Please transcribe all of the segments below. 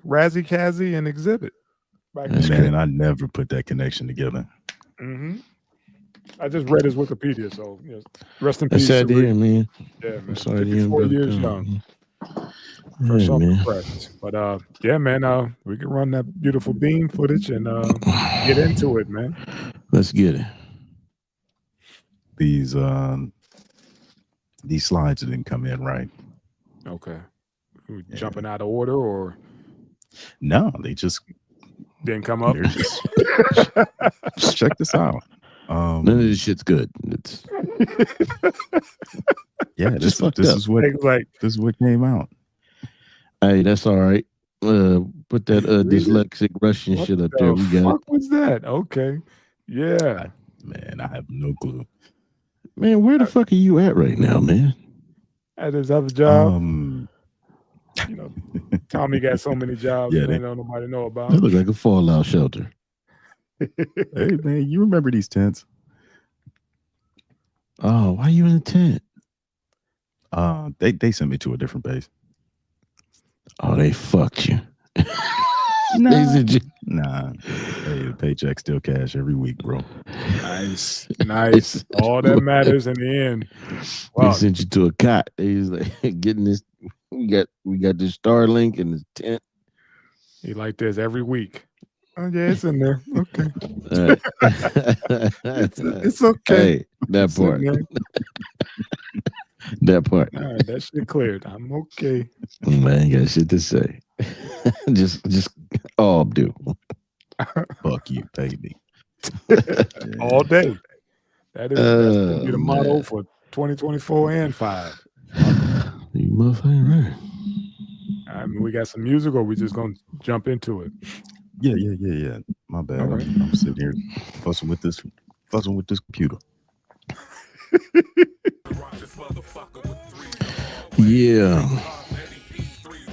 Razzie Kazzy and Exhibit. Man, I never put that connection together. Mm-hmm. I just read his Wikipedia, so rest in That's peace. sad to hear, man. Yeah, man. I'm sorry to 54 hear years young. Fresh off the press. But yeah, man, we can run that beautiful beam footage and get into it, man. Let's get it. These slides didn't come in right. Okay. Jumping out of order or no, they just didn't come up. Just check this out. None of this shit's good. It's yeah, this is what this is what came out. Hey, that's all right. Put that dyslexic Russian shit up there. We got what was that? Okay. Yeah. Man, I have no clue. Man, where the fuck are you at right now, man? At his other job. Tommy got so many jobs that nobody know about. That look like a fallout shelter. Hey man, you remember these tents? Oh, why are you in a tent? They sent me to a different base. Oh, they fucked you. Nah. Hey, the paycheck still cash every week, bro. Nice. All that matters in the end. Wow. They sent you to a cot. They was like getting this. We got this Starlink and this tent. He like this every week. Oh yeah, it's in there. Okay. It's okay. Hey, that part. That part. All right, that shit cleared. I'm okay. Man, I ain't got shit to say. just all do. Fuck you, baby. All day. That's gonna be the motto for 2024 and 5. You motherfucking right. I mean, we got some music, or we just gonna jump into it? Yeah. My bad. Right. I'm sitting here fussing with this computer. Yeah.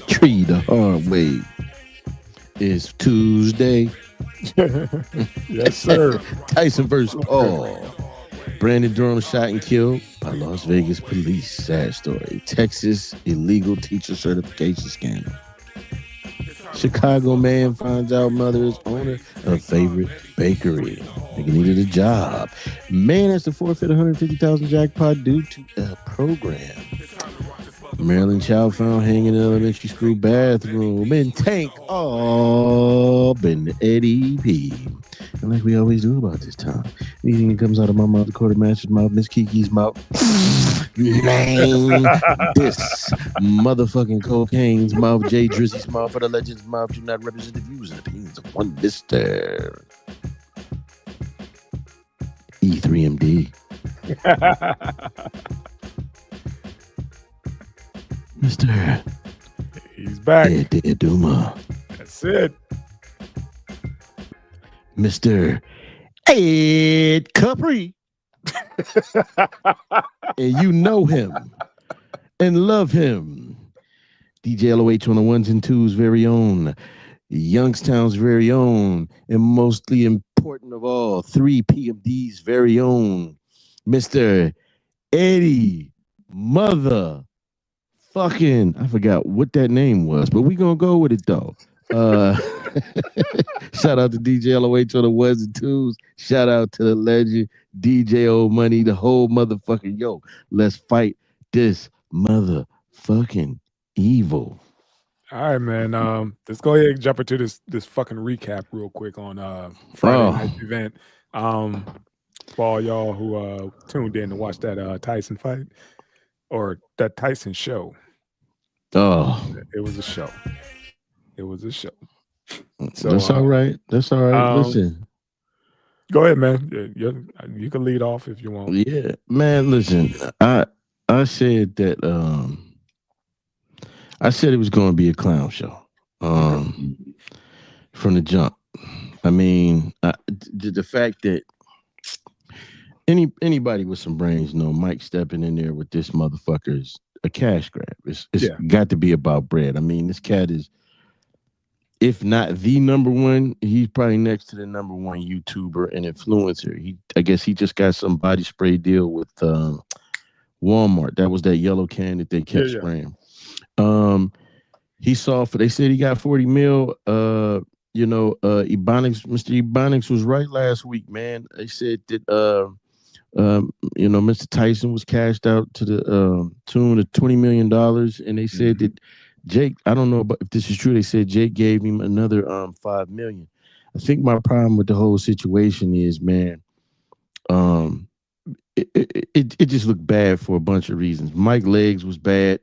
Tree the hard way. It's Tuesday. Yes, sir. Tyson versus Paul. Brandon Durham shot and killed by Las Vegas police. Sad story. Texas illegal teacher certification scandal. Chicago man finds out mother is owner of favorite bakery. Nigga needed a job. Man has to forfeit 150,000 jackpot due to a program. Maryland child found hanging in elementary school bathroom. And Tank up in Eddie P. And like we always do about this time, anything that comes out of my mouth, the quartermaster's mouth, Miss Kiki's mouth, man, this motherfucking cocaine's mouth, Jay Drizzy's mouth, for the legend's mouth, do not represent the views and opinions of one Mr. E3MD. Mr. He's back. Duma. That's it. Mr. Ed Capri. And you know him and love him. DJ LOH on the ones and twos, very own. Youngstown's very own. And mostly important of all, 3 PMD's very own. Mr. Eddie Mother. I forgot what that name was, but we gonna go with it though. Shout out to DJ LOH on the ones and twos. Shout out to the legend DJ Old Money, the whole motherfucking yo. Let's fight this motherfucking evil. All right, man. Let's go ahead and jump into this fucking recap real quick on Friday night's event. For all y'all who tuned in to watch that Tyson fight or that Tyson show. Oh, it was a show. So that's all right. That's all right. Listen, go ahead, man. You can lead off if you want. Yeah, man. Listen, I said that. I said it was going to be a clown show. From the jump. I mean, the fact that anybody with some brains know Mike stepping in there with this motherfucker is a cash grab. It's got to be about bread. I mean, this cat is, if not the number one, he's probably next to the number one YouTuber and influencer. I guess he just got some body spray deal with Walmart. That was that yellow can that they kept spraying. He saw for. They said he got 40 mil. Mr. Ebonics was right last week, man. They said that Mr. Tyson was cashed out to the tune of $20 million, and they said that Jake. I don't know if this is true. They said Jake gave him another $5 million. I think my problem with the whole situation is, man, it just looked bad for a bunch of reasons. Mike Legs was bad.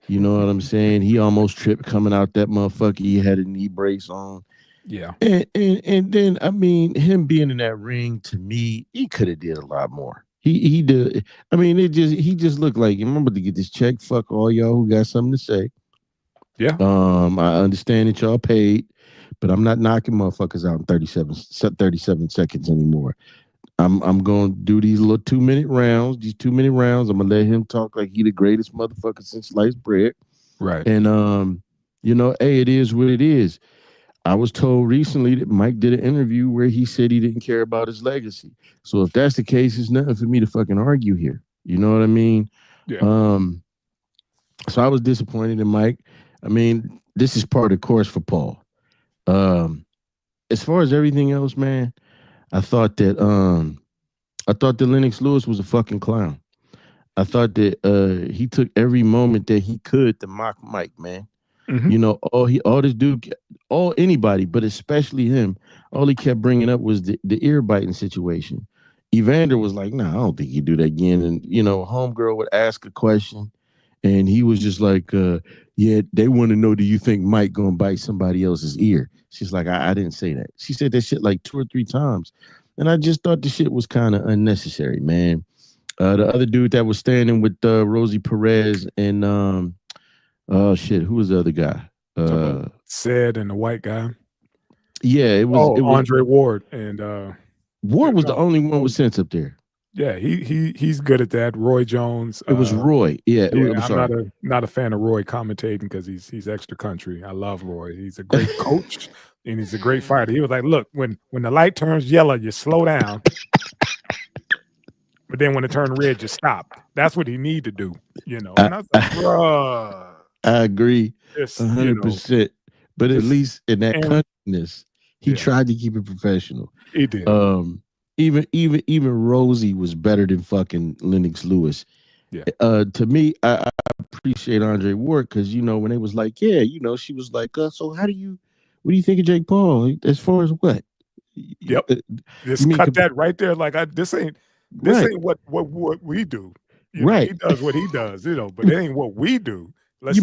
You know what I'm saying? He almost tripped coming out that motherfucker. He had a knee brace on. Yeah. And then I mean, him being in that ring, to me, he could have did a lot more. He did. I mean, he just looked like, remember to get this check. Fuck all y'all who got something to say. Yeah. I understand that y'all paid, but I'm not knocking motherfuckers out in 37 seconds anymore. I'm gonna do these little 2-minute rounds. These 2-minute rounds, I'm gonna let him talk like he the greatest motherfucker since sliced bread. Right. And hey, it is what it is. I was told recently that Mike did an interview where he said he didn't care about his legacy. So if that's the case, it's nothing for me to fucking argue here. You know what I mean? Yeah. So I was disappointed in Mike. I mean, this is part of the course for Paul. As far as everything else, man, I thought that Lennox Lewis was a fucking clown. I thought that he took every moment that he could to mock Mike, man. Mm-hmm. You know, all this dude, anybody, but especially him, all he kept bringing up was the ear biting situation. Evander was like, "Nah, I don't think you do that again." And homegirl would ask a question, and he was just like, "Yeah, they want to know, do you think Mike gonna bite somebody else's ear?" She's like, I didn't say that. She said that shit like 2 or 3 times, and I just thought the shit was kind of unnecessary, man. The other dude that was standing with Rosie Perez and oh shit, who was the other guy? Sid and the white guy. Yeah, it was Andre Ward and Ward was the only one with sense up there. Yeah, he's good at that. Roy Jones. It was Roy. Yeah, I'm not a fan of Roy commentating because he's extra country. I love Roy. He's a great coach and he's a great fighter. He was like, look, when the light turns yellow, you slow down. But then when it turned red, you stop. That's what he need to do, And I was like, bruh. I agree 100%. But at least in that countriness, he tried to keep it professional. He did. Even Rosie was better than fucking Lennox Lewis. Yeah. To me, I appreciate Andre Ward because when they was like, she was like, so what do you think of Jake Paul as far as what? Yep. Just cut that right there. Like this ain't what we do. Right. He does what he does. But it ain't what we do. Let's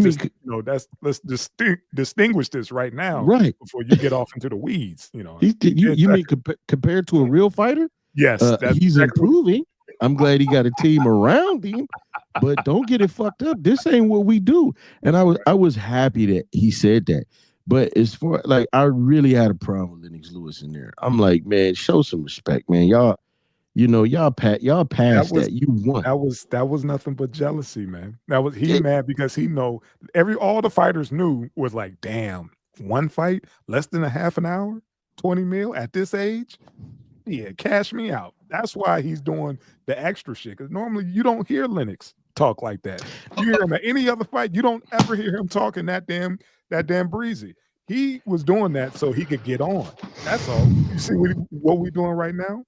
distinguish this right now, right, before you get off into the weeds. You mean compared to a real fighter? Yes, he's improving. I'm glad he got a team around him, but don't get it fucked up. This ain't what we do. And I was happy that he said that. But as far I really had a problem with Lennox Lewis in there. I'm like, man, show some respect, man. Y'all passed that. You won. That was nothing but jealousy, man. That was mad because he know all the fighters knew was like, damn, one fight, less than a half an hour, 20 mil at this age. Yeah, cash me out. That's why he's doing the extra shit. Because normally you don't hear Lennox talk like that. You hear him at any other fight, you don't ever hear him talking that damn breezy. He was doing that so he could get on. That's all. You see what we doing right now?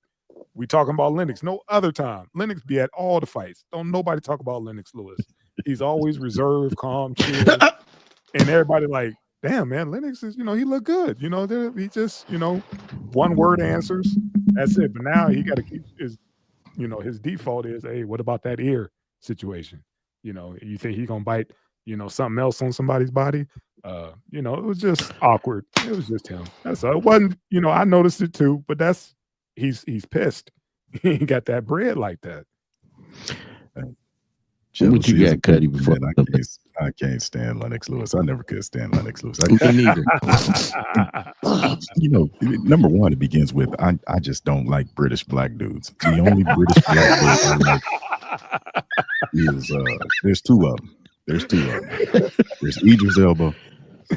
We talking about Lennox. No other time. Lennox be at all the fights. Don't nobody talk about Lennox Lewis. He's always reserved, calm, chill. And everybody like, damn, man, Lennox is, he look good. He just, one word answers. That's it. But now he got to keep his default is, hey, what about that ear situation? You think he gonna bite, something else on somebody's body? It was just awkward. It was just him. That's all. It wasn't, I noticed it too, but he's pissed. He ain't got that bread like that. What you got, Cuddy? Before I can't stand Lennox Lewis. I never could stand Lennox Lewis. Me neither. Number one, it begins with I just don't like British black dudes. The only British black dude I like is there's 2 of them. There's There's Idris Elba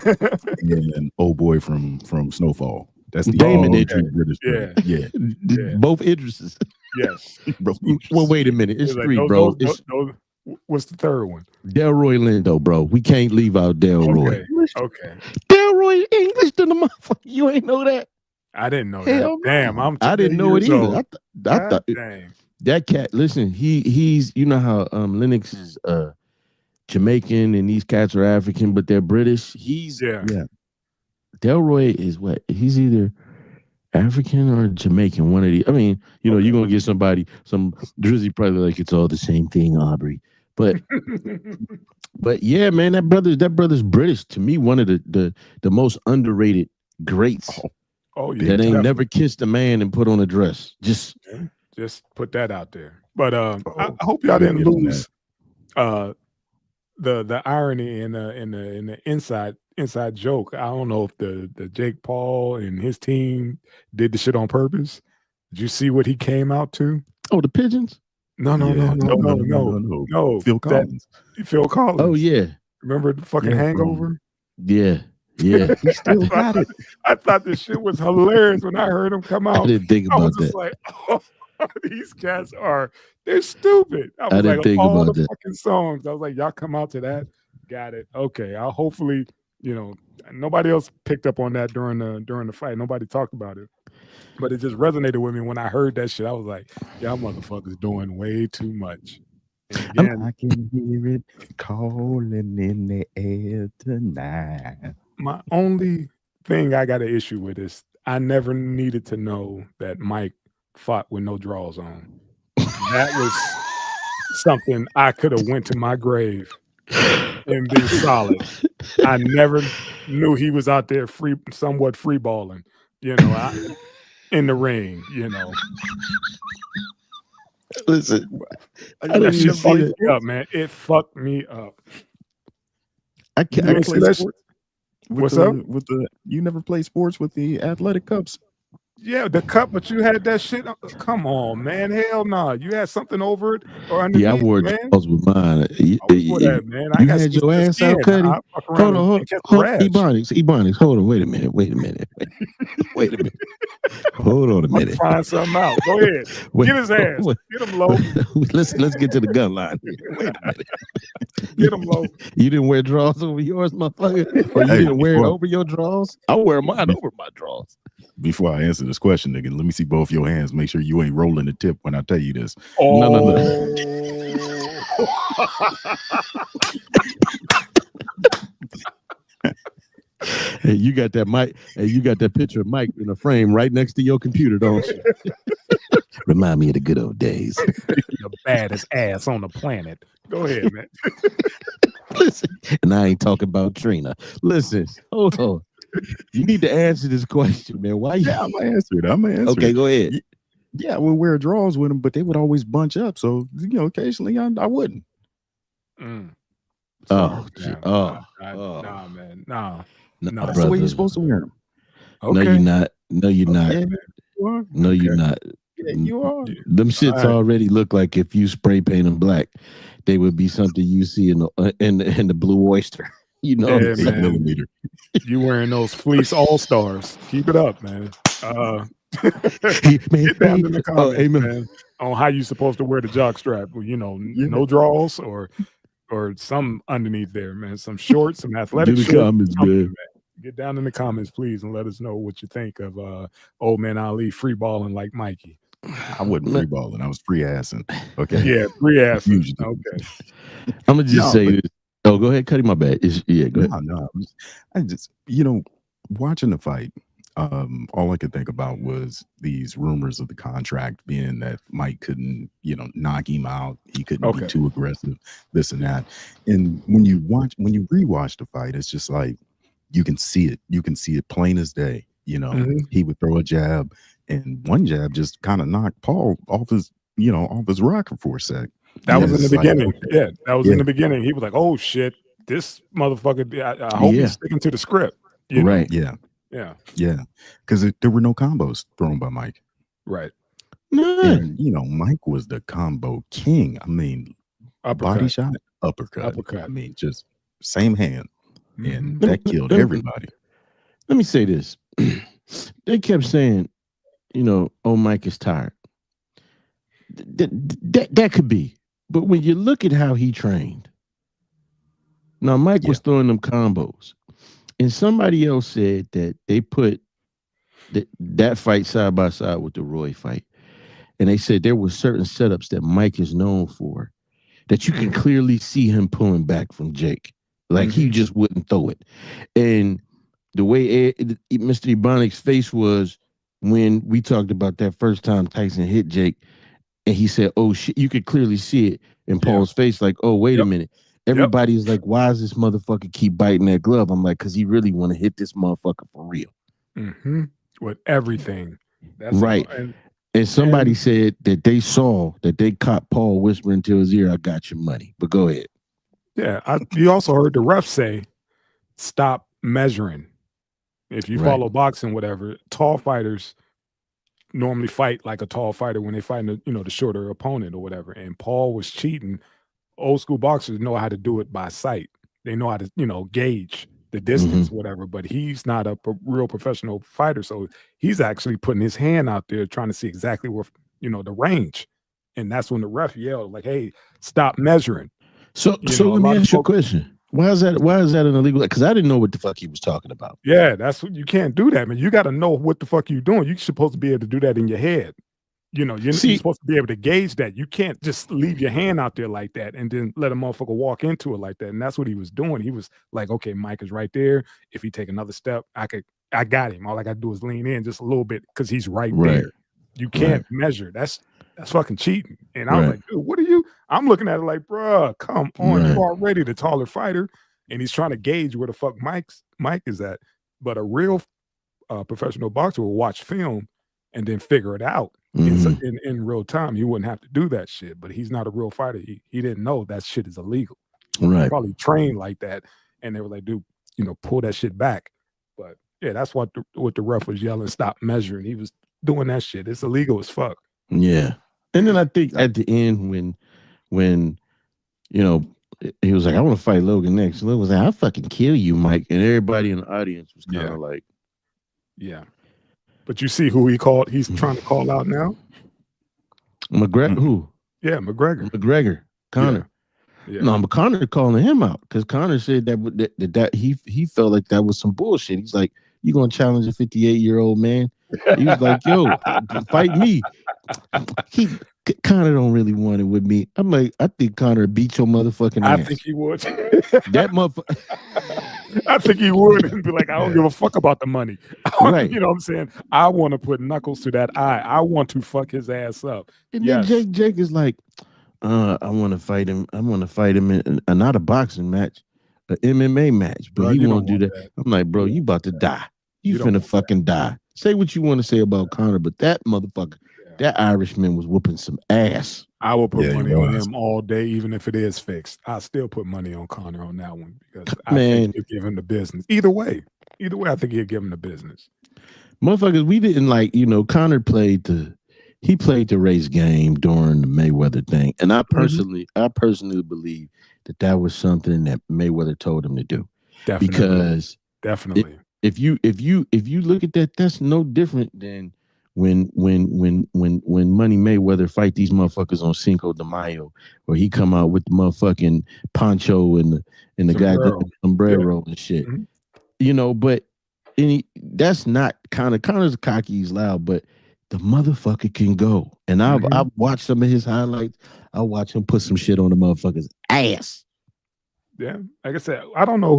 and old boy from Snowfall. That's the Damon British. Yeah. Both Idrises. Yes. Well, wait a minute. It's 3, bro. What's the third one? Delroy Lindo, bro. We can't leave out Delroy. Okay. Delroy English to the motherfucker. You ain't know that? I didn't know Hell that. Damn, I'm I didn't know it either. I thought dang. that cat. Listen, he's you know how Lennox is Jamaican and these cats are African, but they're British. Yeah. Delroy is what? He's either African or Jamaican, one of the. I mean, you know, you're gonna get some Drizzy probably like it's all the same thing, Aubrey. But yeah, man, that brother's British. To me, one of the most underrated greats. Oh yeah, that ain't never kissed a man and put on a dress. Just put that out there. But I hope y'all didn't lose the irony in the inside joke. I don't know if the Jake Paul and his team did the shit on purpose. Did you see what he came out to? Oh, the pigeons? No. Phil Collins. Phil Collins. Oh yeah. Remember the fucking Hangover? Yeah. He still got it. I thought this shit was hilarious when I heard him come out. I didn't think about that. Like, oh, these cats they're stupid. I was didn't think all about the that. fucking songs. I was like, y'all come out to that. Got it. Okay. I'll hopefully, nobody else picked up on that during the fight. Nobody talked about it. But it just resonated with me when I heard that shit. I was like, y'all motherfuckers doing way too much. Again, I can hear it calling in the air tonight. My only thing I got an issue with is I never needed to know that Mike fought with no draws on. That was something I could have went to my grave and been solid. I never knew he was out there somewhat free balling, in the ring, Listen, I didn't see it up, man. It fucked me up. I can't see that shit. What's up? You never play sports with the athletic cups? Yeah, the cup, but you had that shit. Come on, man. Hell no. Nah. You had something over it or underneath. Yeah, I wore draws with mine. Man. You had your ass out, Cuddy. Hold on. Ebonics. Hold on. Wait a minute. Hold on a minute. Find something out. Go ahead. Get his ass. Get him low. Let's get to the gun line. Wait a minute. Get him low. You didn't wear draws over yours, motherfucker? Or you didn't wear it over your draws? I wear mine over my draws. Before I answer this question, nigga, let me see both your hands. Make sure you ain't rolling the tip when I tell you this. No. Hey, you got that mic. Hey, you got that picture of Mike in a frame right next to your computer, don't you? Remind me of the good old days. The baddest ass on the planet. Go ahead, man. Listen, and I ain't talking about Trina. Listen, hold on. You need to answer this question, man. Why? Yeah, I'm gonna answer it. Okay, go ahead. Yeah, I would wear draws with them, but they would always bunch up. So occasionally I wouldn't. Nah, man. Nah. That's the way you're supposed to wear them. Okay. No, you're not. No, you're not. Yeah, you are. No, you're not. Yeah, you are. Them shits already look like if you spray paint them black, they would be something you see in the Blue Oyster. Yeah, 8mm. You wearing those fleece all-stars. Keep it up, man. Get down in the comments, man, on how you supposed to wear the jock strap. No draws or some underneath there, man. Some shorts, some athletic shorts. Comments, man. Get down in the comments, please, and let us know what you think of old man Ali free balling like Mikey. I wasn't free balling. I was free assing. Okay. Yeah, free assing. Okay. I'm gonna just say this. Oh, go ahead, Cuddy. My bad. Go ahead. No. I just, watching the fight, all I could think about was these rumors of the contract being that Mike couldn't, knock him out. He couldn't be too aggressive, this and that. And when you rewatch the fight, it's just like you can see it. You can see it plain as day. He would throw a jab, and one jab just kind of knocked Paul off his rocker for a sec. That was in the beginning. Yeah, that was in the beginning. He was like, "Oh shit, this motherfucker." I hope he's sticking to the script. Right? Yeah. Because there were no combos thrown by Mike. Right. And, Mike was the combo king. I mean, uppercut. Body shot, uppercut. I mean, just same hand, and that killed everybody. Let me say this: they kept saying, "Oh, Mike is tired." That could be. But when you look at how he trained, now Mike Yeah. was throwing them combos, and somebody else said that they put that fight side by side with the Roy fight, and they said there were certain setups that Mike is known for that you can clearly see him pulling back from Jake, like he just wouldn't throw it, and the way Mr. Ebonics' face was when we talked about that first time Tyson hit Jake, and he said, "Oh shit," you could clearly see it in Yeah. Paul's face, like, "Oh, wait a Yep. minute." Yep. Everybody's like, "Why does this motherfucker keep biting that glove?" I'm like, "Cause he really want to hit this motherfucker for real." With everything. That's Right. And somebody and said that they saw that they caught Paul whispering to his ear, "I got your money." But go ahead. yeah, you also heard the ref say, "Stop measuring." If you Right. follow boxing, whatever, tall fighters normally fight like a tall fighter when they fight the shorter opponent or whatever. And Paul was cheating. Old school boxers know how to do it by sight. They know how to gauge the distance, whatever. But he's not a real professional fighter, so he's actually putting his hand out there trying to see exactly where the range. And that's when the ref yelled like, "Hey, stop measuring." So A let me lot of ask you a folks. question. Why is that? Why is that an illegal? Because I didn't know what the fuck he was talking about. Yeah, that's what you can't do that, man. You got to know what the fuck you're doing. You're supposed to be able to do that in your head. You're See, supposed to be able to gauge that. You can't just leave your hand out there like that and then let a motherfucker walk into it like that. And that's what he was doing. He was like, okay, Mike is right there. If he take another step, I got him. All I got to do is lean in just a little bit because he's right right, there. You right, can't measure. That's fucking cheating. And I was right, like, dude, what are you? I'm looking at it like, bruh, come on. You right. already the taller fighter. And he's trying to gauge where the fuck Mike is at. But a real professional boxer will watch film and then figure it out Mhm. in real time. He wouldn't have to do that shit, but he's not a real fighter. He didn't know that shit is illegal. He Right. probably trained like that, and they were like, "Dude, pull that shit back." But yeah, that's what the ref was yelling. Stop measuring. He was doing that shit. It's illegal as fuck. Yeah. And then I think at the end when you know he was like, "I want to fight Logan next." Logan was like, "I'll fucking kill you, Mike." And everybody in the audience was kind Yeah, of like, yeah. But you see who he called? He's trying to call out now. McGregor, who? Yeah, McGregor. McGregor, Yeah, Connor. yeah. No, but Connor calling him out because Connor said that he felt like that was some bullshit. He's like, "You gonna challenge a 58-year-old man?" He was like, "Yo, fight me." He Connor don't really want it with me. I'm like, I think Connor beat your motherfucking I think ass. he would. That motherfucker, I think he would and be like, I don't give a fuck about the money. right? You know what I'm saying? I want to put knuckles to that eye. I want to fuck his ass up. And then Yes. Jake is like, I want to fight him. I want to fight him in not a boxing match, an MMA match. But Bro, he you won't don't do want that. that. I'm like, bro, You you don't about want to that. die. You You don't finna want that. fucking die. Say what you want to say about Connor, but that motherfucker, Yeah. that Irishman was whooping some ass. I will put Yeah, he money on was. him all day, even if it is fixed. I still put money on Connor on that one because I think Man, he'll give him the business. Either way, I think he'll give him the business. motherfuckers, we didn't like, Connor played the race game during the Mayweather thing. And I personally believe that was something that Mayweather told him to do. Definitely. Because it, Definitely. if you look at that, that's no different than when Money Mayweather fight these motherfuckers on Cinco de Mayo, where he come out with the motherfucking poncho and the goddamn Sombrero. Yeah. sombrero and shit. Mhm. But that's not Connor's cocky, he's loud, but the motherfucker can go. And I've Mhm. I've watched some of his highlights. I watch him put some shit on the motherfucker's ass. Yeah. Like I said, I don't know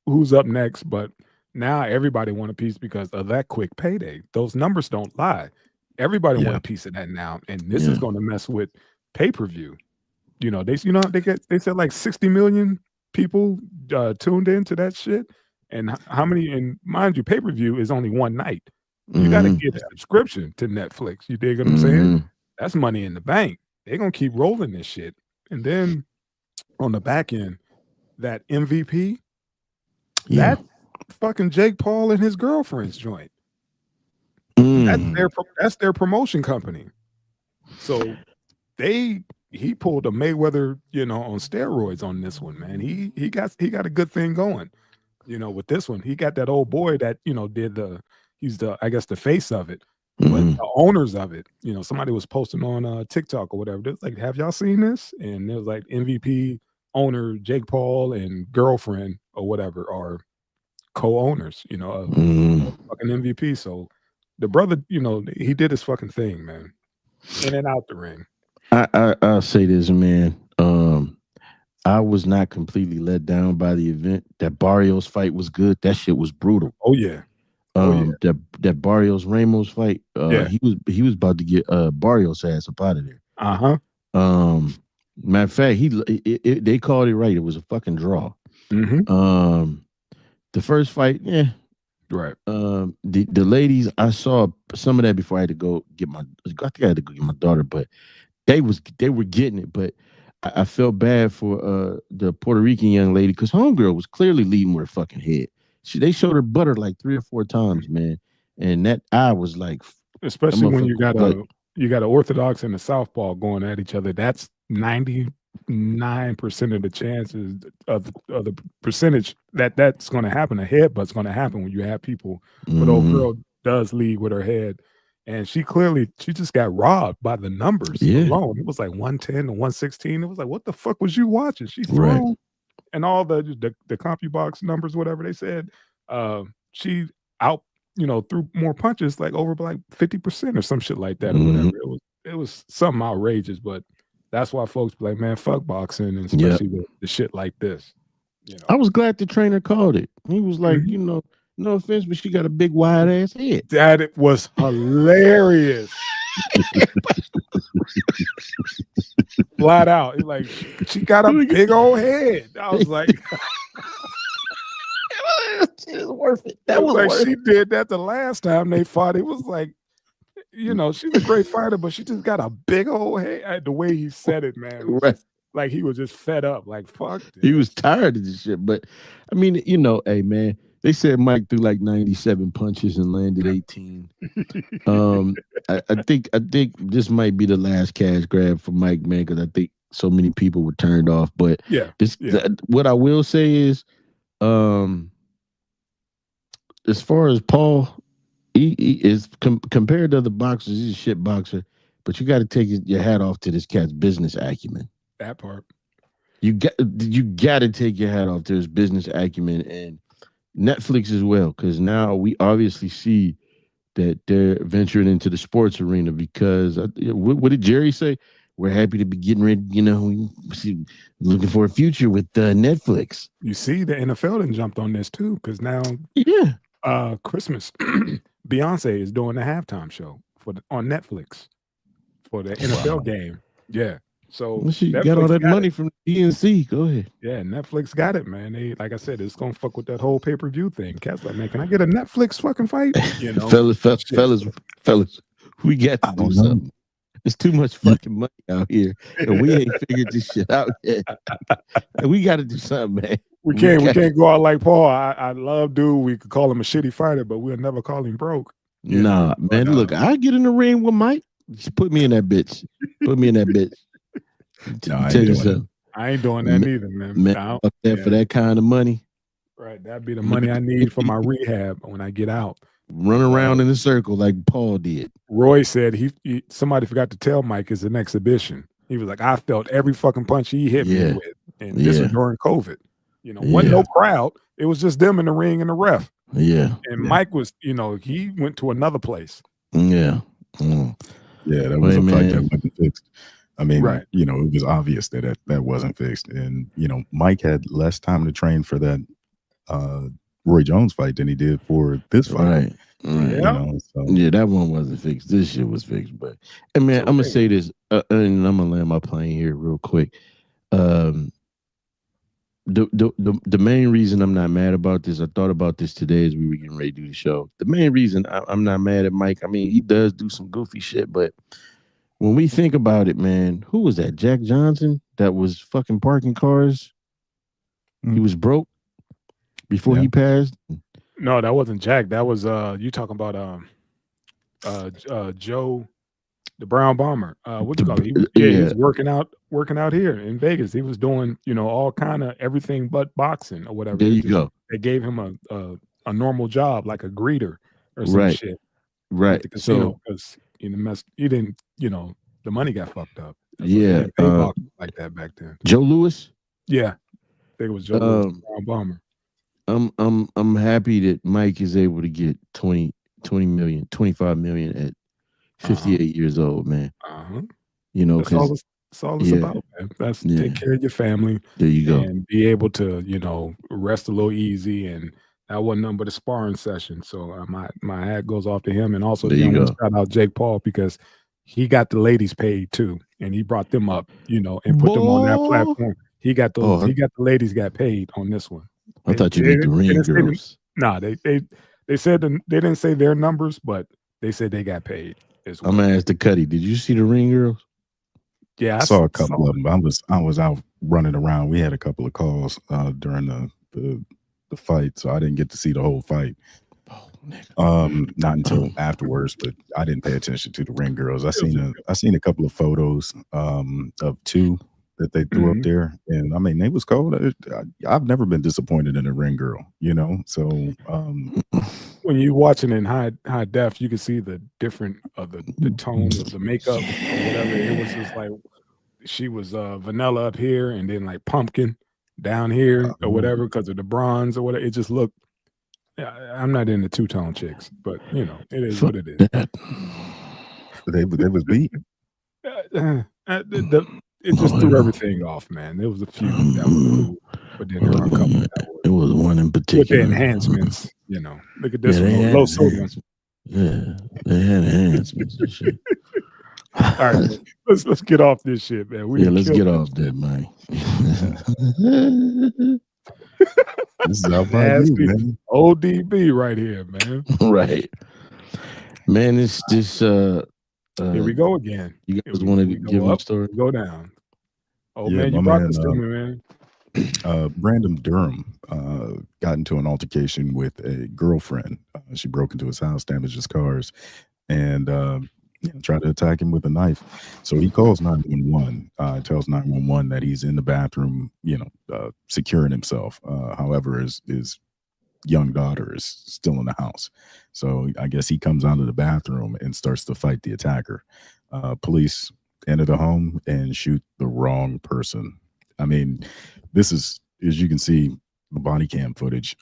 who's up next, but now everybody want a piece because of that quick payday. Those numbers don't lie. Everybody want Yeah, a piece of that now, and this is yeah. going to mess with pay-per-view. They said like 60 million people tuned into that shit, and how many? And mind you, pay-per-view is only one night. You got to Mm-hmm. get a subscription to Netflix. You dig what I'm saying? Mm-hmm. That's money in the bank. They're gonna keep rolling this shit, and then on the back end, that MVP, Yeah. that fucking Jake Paul and his girlfriend's joint. That's Mm. their promotion company. So he pulled a Mayweather, on steroids on this one, man. He got a good thing going, with this one. He got that old boy that, he's the I guess the face of it. But the owners of it, somebody was posting on TikTok or whatever. They're like, have y'all seen this? And it was like MVP owner Jake Paul and girlfriend or whatever are co-owners, of fucking MVP. So the brother, he did his fucking thing, man. In and out the ring. I'll say this, man. I was not completely let down by the event. That Barrios fight was good. That shit was brutal. Oh yeah. That Barrios Ramos fight. He was about to get Barrios ass up out of there. Matter of fact, they called it right. It was a fucking draw. The first fight, yeah. Right. The ladies, I saw some of that before I had to go get I think I had to go get my daughter, but they were getting it. But I felt bad for the Puerto Rican young lady because homegirl was clearly leading with her fucking head. They showed her butter like 3 or 4 times, man, and that eye was like, especially when you got an Orthodox and a Southpaw going at each other. That's 99% of the chances of the percentage that's going to happen. A headbutt's going to happen when you have people. But old girl does lead with her head, and she just got robbed by the numbers alone. It was like 110 to 116. It was like, what the fuck was you watching? She thrown. And all the CompuBox numbers, whatever they said, she out, threw more punches, like over like 50% or some shit like that or whatever. It was something outrageous, but that's why folks be like, man, fuck boxing, and especially the shit like this. I was glad the trainer called it. He was like, no offense, but she got a big wide ass head. That it was hilarious. Flat out. He's like, she got a big old head. I was like, it was worth it. That was like worth she did that the last time they fought. It was like, she's a great fighter, but she just got a big old head. The way he said it, man, like he was just fed up. Like, fuck this. He was tired of this shit. But I mean, hey man, they said Mike threw like 97 punches and landed 18. I think this might be the last cash grab for Mike, man, because I think so many people were turned off. But what I will say is, as far as Paul, he is compared to other boxers, he's a shit boxer. But you got to take your hat off to this cat's business acumen. That part. You got to take your hat off to his business acumen and Netflix as well, because now we obviously see that they're venturing into the sports arena because what did Jerry say? We're happy to be getting ready, looking for a future with Netflix. You see, the NFL done jumped on this too, because now, Christmas, Beyonce is doing the halftime show on Netflix for the NFL game. Yeah. So she got all that money from DNC. Go ahead. Yeah, Netflix got it, man. They, like I said, it's gonna fuck with that whole pay-per-view thing. Cat's like, man, can I get a Netflix fucking fight? Fellas, we got to do something. There's too much fucking money out here, and we ain't figured this shit out yet. And we got to do something, man. We can't go out like Paul. I love dude. We could call him a shitty fighter, but we'll never call him broke. Nah, man. Look, I get in the ring with Mike. Just put me in that bitch. Put me in that bitch. No, I ain't doing that either, man. Up there for that kind of money. Right, that'd be the money I need for my rehab when I get out. Run around in a circle like Paul did. Roy said somebody forgot to tell Mike it's an exhibition. He was like, I felt every fucking punch he hit me with, and this was during COVID. Wasn't no crowd. It was just them in the ring and the ref. Yeah, and Mike was, he went to another place. Yeah, yeah, that was a fight that wasn't fixed. I mean, it was obvious that wasn't fixed. And, Mike had less time to train for that Roy Jones fight than he did for this fight. Right. Yeah, that one wasn't fixed. This shit was fixed. But, and man, I'm going to say this, and I'm going to land my plane here real quick. The main reason I'm not mad about this, I thought about this today as we were getting ready to do the show. The main reason I'm not mad at Mike, I mean, he does do some goofy shit, but when we think about it, man, who was that? Jack Johnson that was fucking parking cars? He was broke before he passed? No, that wasn't Jack. That was you talking about Joe, the Brown Bomber. What you call it? He was working out here in Vegas. He was doing, all kind of everything but boxing or whatever. There you go. They gave him a normal job, like a greeter or some shit. Right. at the casino because he didn't, the money got fucked up. That's what they Yeah. didn't pay boxers like that back then. Joe Louis. Yeah, I think it was Joe Louis, Brown Bomber. I'm happy that Mike is able to get 20 million, 25 million at 58 years old, man. That's all because it's about, man. That's take care of your family. There you go. And be able to, rest a little easy. And that wasn't nothing but a sparring session. So my hat goes off to him. And also, There you want go. to shout out Jake Paul because he got the ladies paid too, and he brought them up, and put them on that platform. He got those. He got the ladies got paid on this one. I thought you meant the ring girls. Nah, they said they didn't say their numbers, but they said they got paid as well. I'm gonna ask the Cuddy. Did you see the ring girls? Yeah, I saw a couple of them. I was out running around. We had a couple of calls during the fight, so I didn't get to see the whole fight. Not until afterwards, but I didn't pay attention to the ring girls. I seen a couple of photos of two that they threw up there, and I mean they was cold. I've never been disappointed in a ring girl, So when you watching in high def, you can see the different of the tone of the makeup or whatever. It was just like she was vanilla up here, and then like pumpkin down here or whatever because of the bronze or whatever. It just looked. I'm not into two-tone chicks, but it is what it is. They was beat. It just threw everything off, man. There was a few that was cool, but then there were a couple that were. It was one in particular with the enhancements. Look at this one, low sodium. Yeah, they had enhancements and shit. All right, let's get off this shit, man. Let's get off that, man. This is how man. ODB right here, man. Right, man. This here we go again. You guys want to give a story? Go down. Oh man, you brought this to me, man. Brandon Durham got into an altercation with a girlfriend. She broke into his house, damaged his cars, and tried to attack him with a knife. So he calls 911, tells 911 that he's in the bathroom, securing himself. However, his young daughter is still in the house. So I guess he comes out of the bathroom and starts to fight the attacker. Police enter the home and shoot the wrong person. I mean, this is, as you can see, the body cam footage.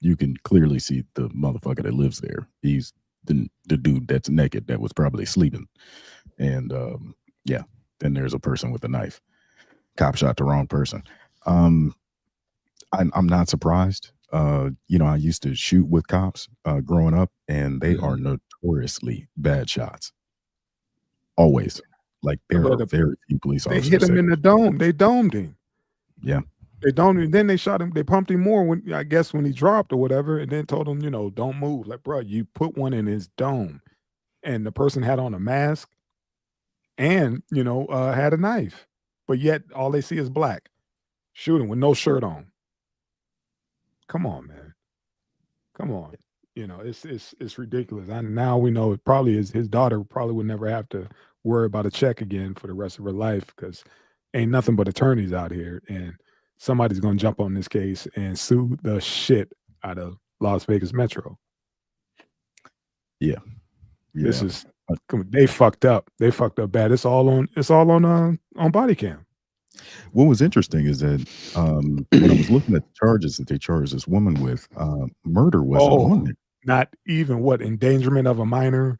You can clearly see the motherfucker that lives there. He's the dude that's naked that was probably sleeping. And then there's a person with a knife. Cop shot the wrong person. I'm not surprised. I used to shoot with cops growing up, and they are notoriously bad shots. Always. Like there are very few police officers. They hit him in the dome. They domed him. Yeah. They domed him. Then they shot him. They pumped him more when he dropped or whatever, and then told him, don't move. Like, bro, you put one in his dome, and the person had on a mask and had a knife, but yet all they see is black. Shooting with no shirt on. Come on, man. Come on. It's ridiculous. And now we know it probably is his daughter probably would never have to worry about a check again for the rest of her life because ain't nothing but attorneys out here. And somebody's going to jump on this case and sue the shit out of Las Vegas Metro. Yeah. This is, they fucked up. They fucked up bad. It's all on body cam. What was interesting is that when I was looking at the charges that they charged this woman with, murder wasn't on there. Not even endangerment of a minor,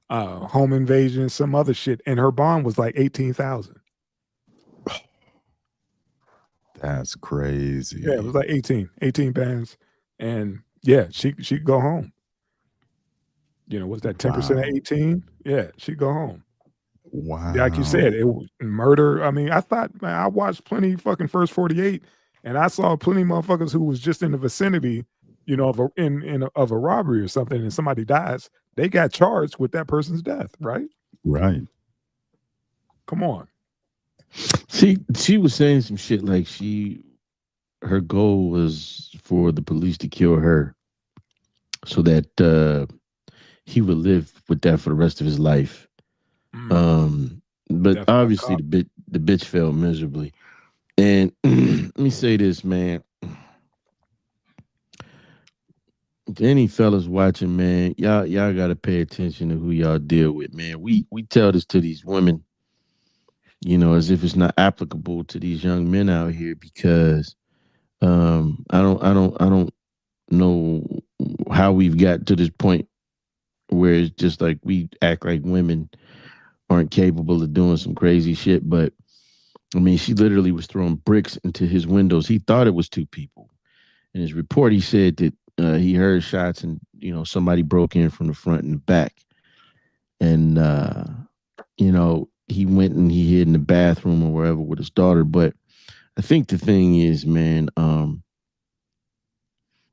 home invasion, some other shit, and her bond was like $18,000. That's crazy. Yeah, it was like 18 bands, and yeah, she go home. What's that 10% of 18? Yeah, she go home. Wow. Like you said, it was murder. I mean, I thought, man, I watched plenty fucking First 48, and I saw plenty of motherfuckers who was just in the vicinity, of a robbery or something, and somebody dies, they got charged with that person's death, right? Right. Come on. She was saying some shit like her goal was for the police to kill her so that he would live with that for the rest of his life. But obviously the bitch failed miserably. And let me say this, man. To any fellas watching, man, y'all gotta pay attention to who y'all deal with, man. We tell this to these women, as if it's not applicable to these young men out here because I don't know how we've got to this point where it's just like we act like women aren't capable of doing some crazy shit. But I mean, she literally was throwing bricks into his windows. He thought it was two people. In his report, he said that he heard shots and somebody broke in from the front and the back, and he went and he hid in the bathroom or wherever with his daughter. But I think the thing is, man,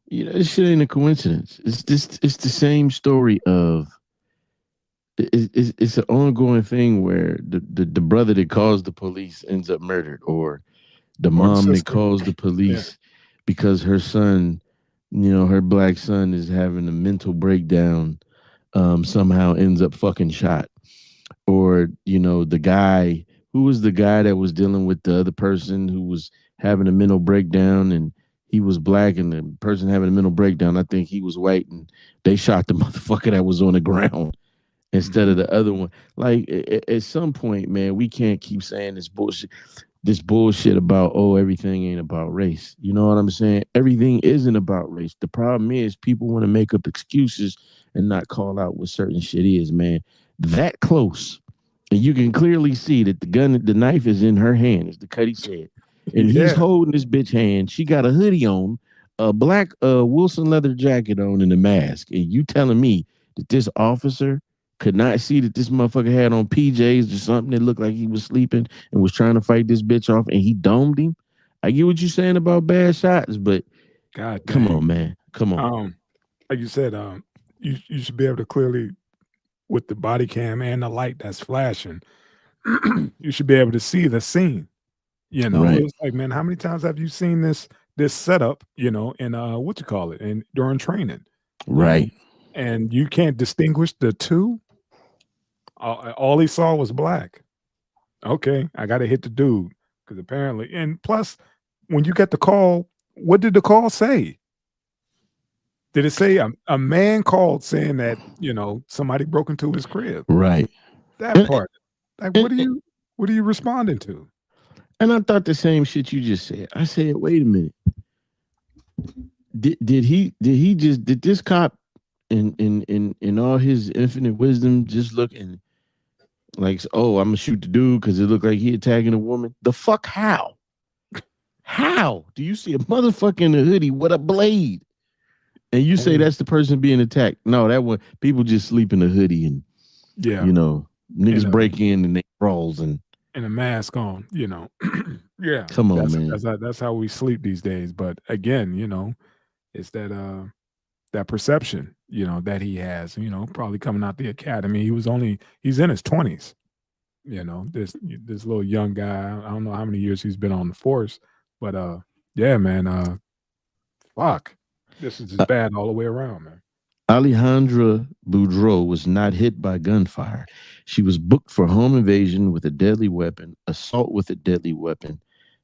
this shit ain't a coincidence. It's the same story of it's an ongoing thing where the brother that calls the police ends up murdered, or the Or the mom that sister. calls the Yeah. police because her son, her black son is having a mental breakdown, somehow ends up fucking shot. Or, the guy who was the guy that was dealing with the other person who was having a mental breakdown, and he was black, and the person having a mental breakdown, I think he was white, and they shot the motherfucker that was on the ground instead of Mhm. the other one. Like at some point, man, we can't keep saying this bullshit about, oh, everything ain't about race. You know what I'm saying? Everything isn't about race. The problem is people want to make up excuses and not call out what certain shit is, man. That close. And you can clearly see that the knife is in her hand, as the Cuddy said. And he's Yeah. holding this bitch hand. She got a hoodie on, a black Wilson leather jacket on, and a mask. And you telling me that this officer could not see that this motherfucker had on PJs or something that looked like he was sleeping and was trying to fight this bitch off, and he domed him? I get what you're saying about bad shots, but God come dang. on, man. Come on. Um, like you said, you should be able to clearly, with the body cam and the light that's flashing, you should be able to see the scene. Right. It's like, man, how many times have you seen this setup? In what you call it, and during training, you know, Right. and you can't distinguish the two. All he saw was black. Okay, I got to hit the dude because apparently, and plus, when you get the call, what did the call say? Did it say a man called saying that somebody broke into his crib? Right. That And, part, like, and, what are you responding to? and I thought the same shit you just said. I said, wait a minute. Did this cop in all his infinite wisdom just look and like, oh, I'm gonna shoot the dude because it looked like he attacking a woman? The fuck how? How do you see a motherfucker in a hoodie with a blade and you say And that's the person being attacked? No, that one people just sleep in a hoodie and yeah, you know and niggas break in and they brawls and a mask on. Yeah, come on, man. that's how we sleep these days. But again, it's that perception, that he has. Probably coming out the academy. He's in his 20s. This little young guy. I don't know how many years he's been on the force, but yeah, man. Fuck, this is just Uh, bad all the way around, man. Alejandra Boudreau was not hit by gunfire. She was booked for home invasion with a deadly weapon, assault with a deadly weapon,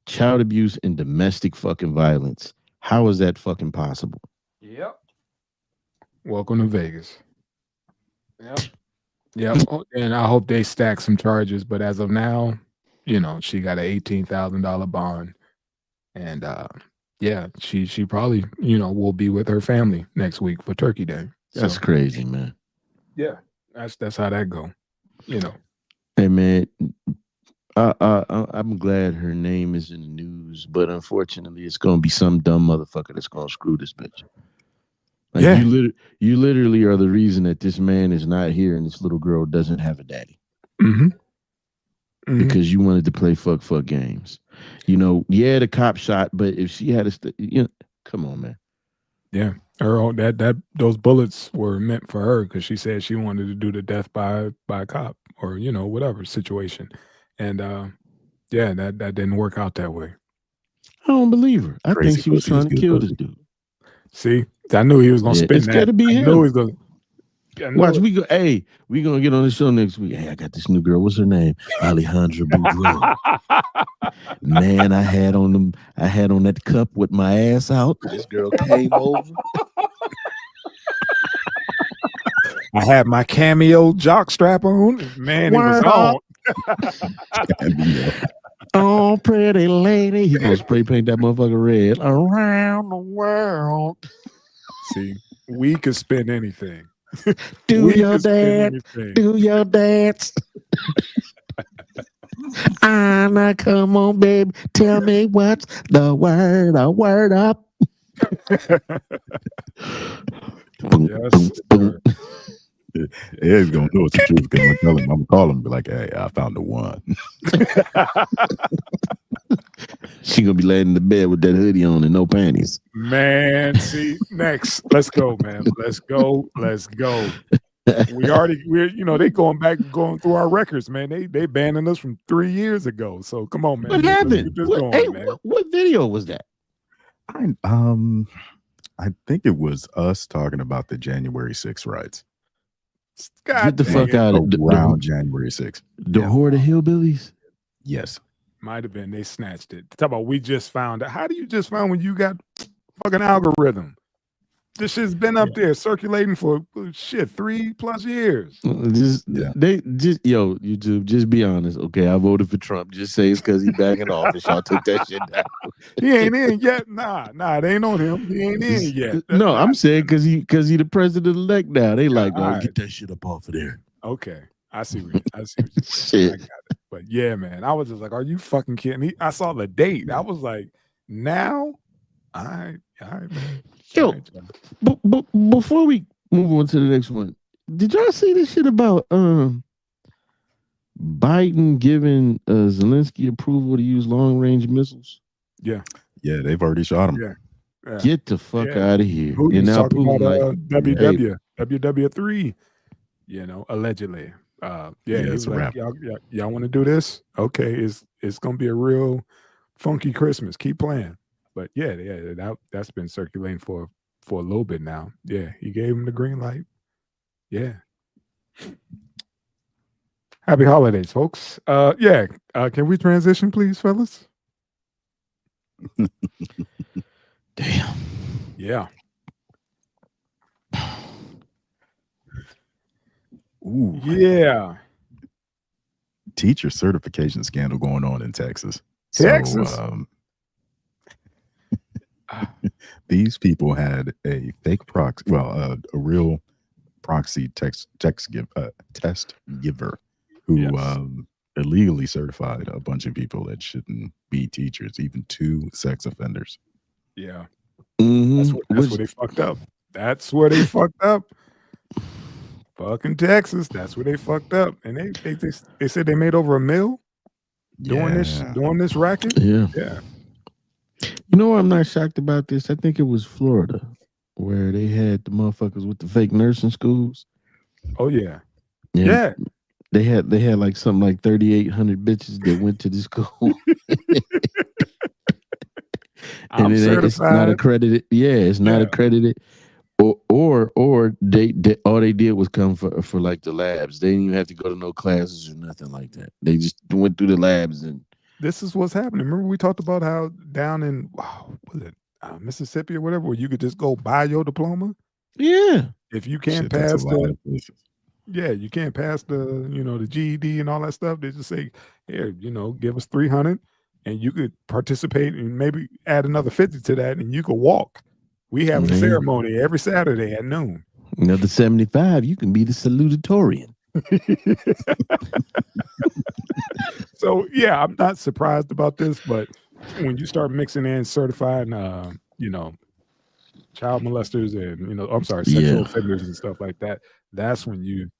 child abuse, and domestic fucking violence. How is that fucking possible? Yep. Welcome to Vegas. Yep. Yep. Oh, and I hope they stack some charges, but as of now, she got an $18,000 bond, and yeah, she probably will be with her family next week for Turkey Day. That's So crazy, man. yeah, that's how that go. You know. Hey, man, I'm glad her name is in the news, but unfortunately, it's gonna be some dumb motherfucker that's gonna screw this bitch. Like Yeah. you literally are the reason that this man is not here and this little girl doesn't have a daddy Mm-hmm. Mm-hmm. because you wanted to play fuck games. Yeah, the cop shot, but if she had come on, man. Yeah. That those bullets were meant for her because she said she wanted to do the death by a cop or whatever situation, and yeah, that didn't work out that way. I don't believe her. I think Crazy she was pussy is trying to good kill this pussy. dude. See, I knew he was gonna Yeah, spin it's got that. to be I knew he him. was gonna. I knew Watch, it. we go. Hey, we gonna get on the show next week. Hey, I got this new girl. What's her name? Alejandra Boudreau. Man, I had on that cup with my ass out. This girl came over. I had my cameo jock strap on. Man, it was on. Oh, pretty lady. He gonna spray paint that motherfucker red around the world. See, we could spin anything. Do We your could spin dance. anything. Do your dance. Anna, come on, baby. Tell me what's the word. A word up. Yes, sir. Ed's gonna know it's the truth because I'm telling him, I'm gonna call him and be like, hey, I found the one. She gonna be laying in the bed with that hoodie on and no panties. Man, see, next. Let's go, man. Let's go. We're they going through our records, man. They banning us from 3 years ago. So come on, man. What happened? Man. What video was that? I think it was us talking about the January 6th riots. Get the fuck out of around January 6th. The Horde of Hillbillies? Yes. Might have been. They snatched it. Talk about we just found out. How do you just find when you got fucking algorithm? This shit's been up there circulating for 3+ years. YouTube, just be honest. Okay, I voted for Trump. Just say it's because he's back in office. Y'all took that shit down. He ain't in yet. Nah, it ain't on him. He ain't in yet. No, I'm saying because he the president elect now. They like, oh, right. Get that shit up off of there. Okay, I see what you're saying. I got it. But yeah, man, I was just like, are you fucking kidding? I saw the date. I was like, now, all right, man. Yo, before we move on to the next one, did y'all see this shit about Biden giving Zelensky approval to use long range missiles? Yeah, they've already shot him. Yeah. Get the fuck out of here. Putin's and now talking Putin about WW3, allegedly. He's like, y'all want to do this? Okay, it's gonna be a real funky Christmas. Keep playing. But that's been circulating for a little bit now. Yeah, he gave him the green light. Yeah. Happy holidays, folks. Can we transition, please, fellas? Damn. Yeah. Ooh. Yeah. Teacher certification scandal going on in Texas. Texas. So, these people had a fake proxy, a real proxy test giver who illegally certified a bunch of people that shouldn't be teachers, even 2 sex offenders. Yeah. Mm-hmm. That's where they fucked up. That's where they fucked up. Fucking Texas. That's where they fucked up. And they said they made over $1 million doing this racket. Yeah. Yeah. You know what? I'm not shocked about this. I think it was Florida where they had the motherfuckers with the fake nursing schools. Oh yeah. And yeah. They had like something like 3,800 bitches that went to the school. And it's not accredited. Yeah, it's not accredited. Or they all they did was come for like the labs. They didn't even have to go to no classes or nothing like that. They just went through the labs and. This is what's happening. Remember we talked about how down in Mississippi or whatever, where you could just go buy your diploma. Yeah. If you can't pass you can't pass the the GED and all that stuff. They just say, here, give us 300, and you could participate and maybe add another 50 to that, and you could walk. We have a ceremony every Saturday at noon. Another 75, you can be the salutatorian. So yeah, I'm not surprised about this, but when you start mixing in certified, child molesters and sexual offenders and stuff like that, that's when you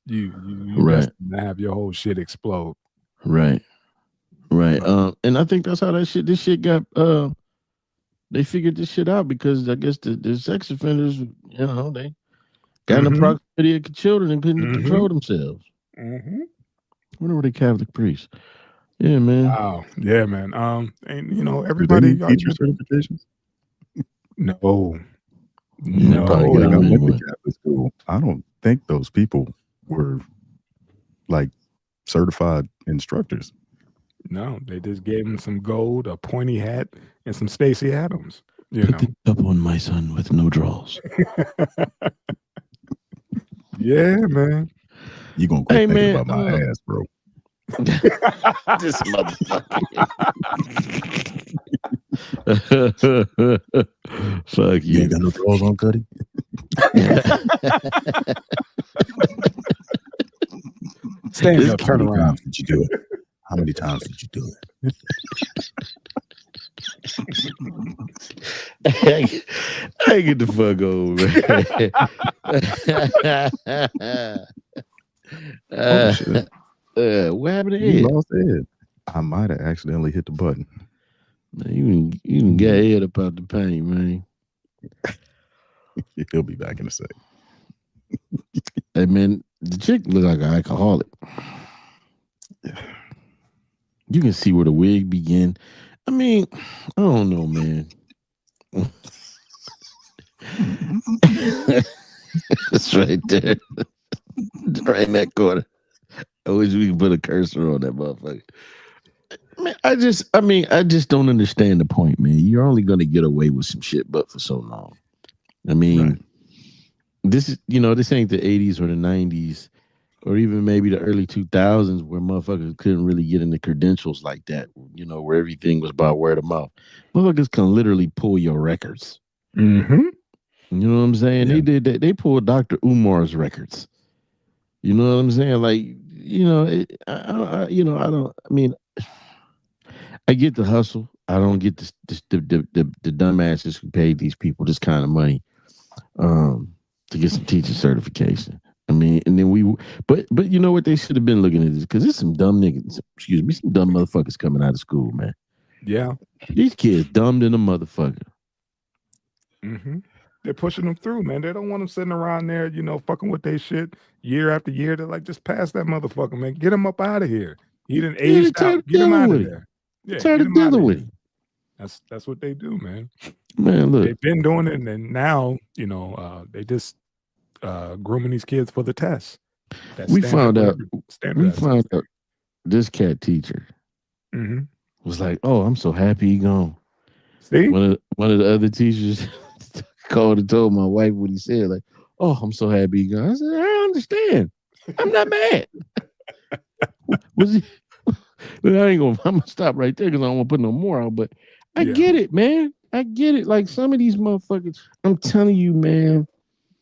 have your whole shit explode. Right. And I think that's how this shit got. They figured this shit out because I guess the sex offenders, they got in the proximity of children and couldn't control themselves. Mm-hmm. I wonder were they Catholic priests? Yeah, man. Wow. Yeah, man. And everybody teacher certifications. No. I went to Catholic school. I don't think those people were like certified instructors. No, they just gave them some gold, a pointy hat, and some Stacey Adams. You Put know. the cup on my son with no draws. Yeah, man. You gonna quit Hey thinking man, about my ass, bro. this motherfucker. Fuck You you. ain't got no drawers on, Cuddy? Stand This up, How turn many around. times did you do it? How many times did you do it? I get the fuck over, Oh shit! what happened to You Ed? lost Ed. I might have accidentally hit the button. Man, you can get Ed up out the paint, man. He'll be back in a sec. Hey man, the chick look like an alcoholic. You can see where the wig begin. I mean, I don't know, man. It's right there. Right in that corner. I wish we could put a cursor on that motherfucker. Man, I just don't understand the point, man. You're only gonna get away with some shit but for so long. I mean, Right. this is this ain't the 80s or the 90s or even maybe the early 2000s where motherfuckers couldn't really get into credentials like that, where everything was about word of mouth. Motherfuckers can literally pull your records. Mm-hmm. You know what I'm saying? Yeah. They did that. They pulled Dr. Umar's records. You know what I'm saying? Like, I don't. I mean, I get the hustle. I don't get the dumbasses who paid these people this kind of money to get some teacher certification. I mean, and then but you know what? They should have been looking at this because there's some dumb niggas. Excuse me, some dumb motherfuckers coming out of school, man. Yeah. These kids dumb than a motherfucker. Mm-hmm. They're pushing them through, man. They don't want them sitting around there, fucking with their shit year after year. They're like, just pass that motherfucker, man. Get him up out of here. He done Yeah, they aged tired out. of Get him dealing out of with him. there. Yeah, Tired get of him out of dealing with here. him. That's what they do, man. Man, look, They've been doing it, and then now, they just grooming these kids for the test. That we found out. standardized test. This cat teacher Mm-hmm. was like, "Oh, I'm so happy he gone." See? One of the other teachers called and told my wife what he said. Like, "Oh, I'm so happy he gone." I said, "I understand. I'm not mad." Was he? But I ain't gonna. I'm gonna stop right there because I don't want to put no more out. But I Yeah. get it, man. I get it. Like some of these motherfuckers, I'm telling you, man.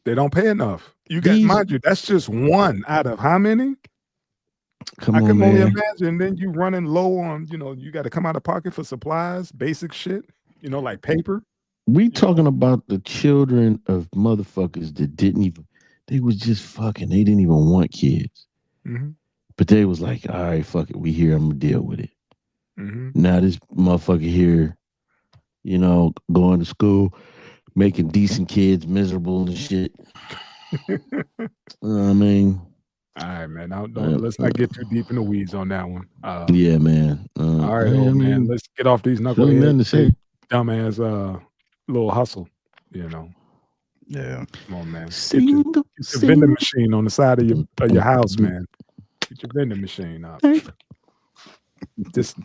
They don't pay enough. You got, These, mind you, that's just one out of how many? come I on, can only man. imagine. Then you running low on, you got to come out of pocket for supplies, basic shit, like paper. We You know? talking about the children of motherfuckers that didn't even. They was just fucking. They didn't even want kids. Mm-hmm. But they was like, all right, fuck it. We here. I'm gonna deal with it. Mm-hmm. Now this motherfucker here, going to school, making decent kids miserable and shit. I mean, All right, man. Now, let's not get too deep in the weeds on that one. yeah, man. All right, old man. Let's get off these really nothing to knuckleheads. say. Dumbass little hustle. Yeah. Come on, man. Get Single, your vending machine on the side of your house, man. Get your vending machine up.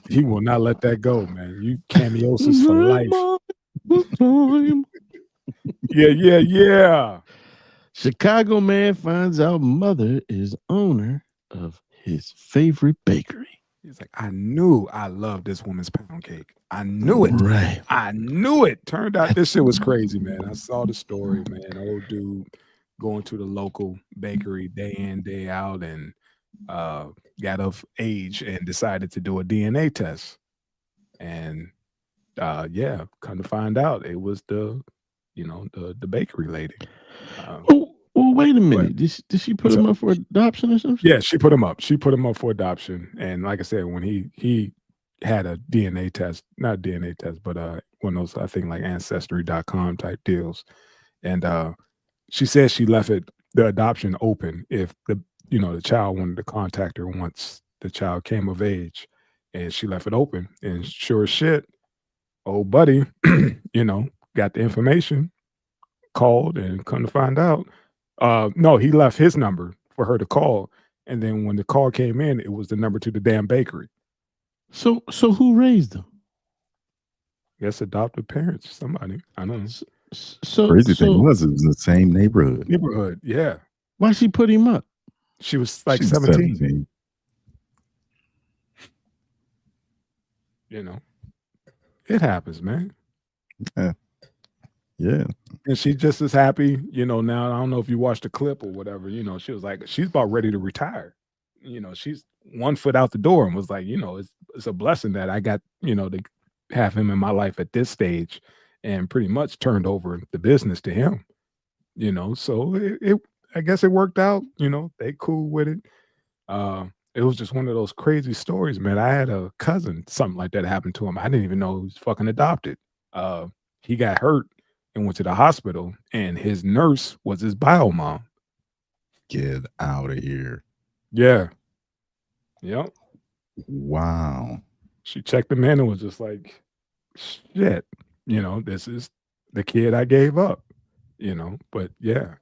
He will not let that go, man. You cameosis for life. Yeah. Chicago man finds out mother is owner of his favorite bakery. He's like, I knew I loved this woman's pound cake. I knew it. Right. I knew it. Turned out this shit was crazy, man. I saw the story, man. Old dude going to the local bakery day in, day out, and got of age and decided to do a DNA test. And come to find out it was the bakery lady. Well, wait a minute. Did she put him up for adoption or something? Yeah, she put him up. She put him up for adoption. And like I said, when he had a DNA test, not DNA test, but one of those, I think, like ancestry.com type deals. And she said she left the adoption open if the child wanted to contact her once the child came of age. And she left it open. And sure as shit, old buddy, got the information, called, and come to find out. No, he left his number for her to call, and then when the call came in, it was the number to the damn bakery. So who raised them? guess adoptive parents, somebody. I don't know. Crazy thing was, it was in the same neighborhood. Neighborhood, yeah. Why she put him up? She was like She was 17. You know, it happens, man. Yeah. And she's just as happy, now. I don't know if you watched the clip or whatever, she was like, she's about ready to retire. She's 1 foot out the door and was like, it's a blessing that I got, to have him in my life at this stage, and pretty much turned over the business to him, so I guess it worked out, they cool with it. It was just one of those crazy stories, man. I had a cousin, something like that happened to him. I didn't even know he was fucking adopted. He got hurt and went to the hospital, and his nurse was his bio mom. Get out of here. Yeah. Yep. Wow. She checked him in and was just like, shit, this is the kid I gave up, but yeah.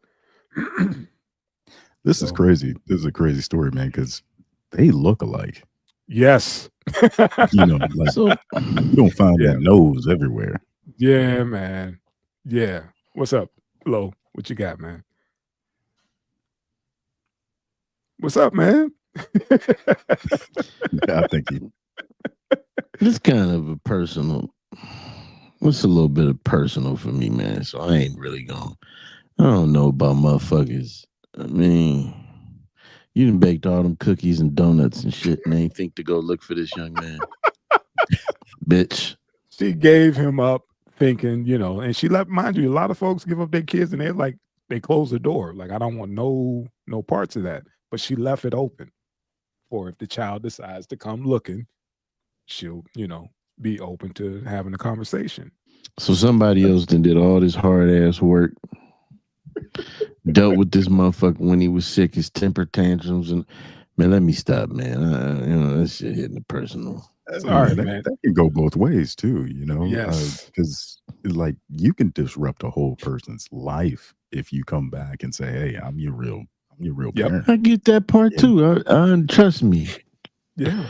This is crazy. This is a crazy story, man, because they look alike. Yes. Like, you don't find that nose everywhere. Yeah, man. Yeah. What's up, Lo? What you got, man? What's up, man? I think It's kind of a personal. It's a little bit of personal for me, man. So I ain't really going. I don't know about motherfuckers. I mean, you done baked all them cookies and donuts and shit, and ain't think to go look for this young man, bitch. She gave him up thinking, and she left. Mind you, a lot of folks give up their kids and they close the door. Like, I don't want no parts of that. But she left it open for if the child decides to come looking, she'll, be open to having a conversation. So somebody else done did all this hard ass work, dealt with this motherfucker when he was sick, his temper tantrums, and man, let me stop, man. That shit hitting the personal. Sorry, man. That can go both ways too, Yes. Because like you can disrupt a whole person's life if you come back and say, "Hey, I'm your real parent." I get that part too. I trust me. Yeah.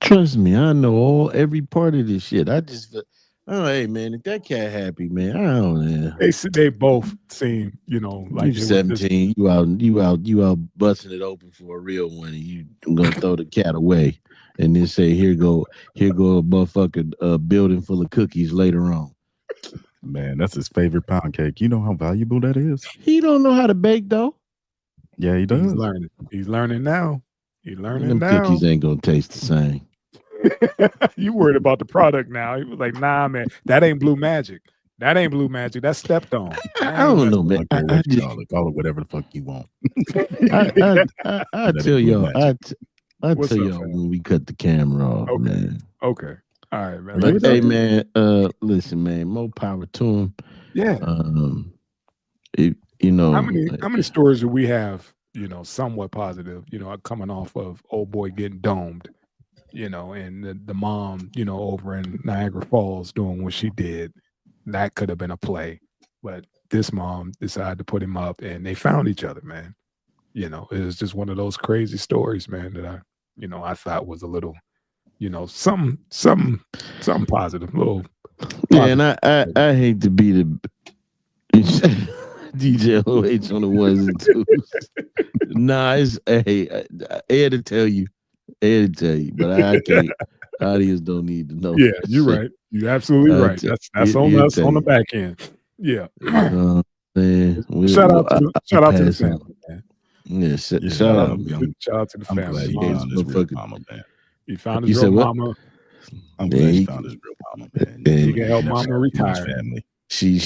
Trust me, I know every part of this shit. I just, hey man, if that cat happy, man, I don't know. They both seem, like you 17, you out busting it open for a real one, and you gonna throw the cat away, and then say, here go a motherfucking building full of cookies later on. Man, that's his favorite pound cake. You know how valuable that is. He don't know how to bake though. Yeah, he does. He's learning now. He's learning them now. Cookies ain't gonna taste the same. You worried about the product now. He was like, nah, man, that ain't Blue Magic. That ain't Blue Magic. That's stepped on. I don't know, man. I just call it whatever the fuck you want. I tell y'all, I tell y'all when we cut the camera off, man. Okay. All right, man. But hey, man, listen, man, more power to him. Yeah. How many stories do we have, somewhat positive, coming off of old boy getting domed, and the mom, over in Niagara Falls doing what she did. That could have been a play, but this mom decided to put him up, and they found each other, man. It was just one of those crazy stories, man, that I thought was a little, something positive, little. Yeah, and I hate to be the DJ OH on the ones and twos. Nah, it's I had to tell you, but I can't. Audience don't need to know. Yeah, you're right. You're absolutely right. That's on us on the back end. Yeah. Man, shout out to the family, man. Yeah, shout out. Shout out to the family. I'm glad he found his real mama, man. He found his real mama. I'm glad he found his real mama, man. He can help mama retire. Family. She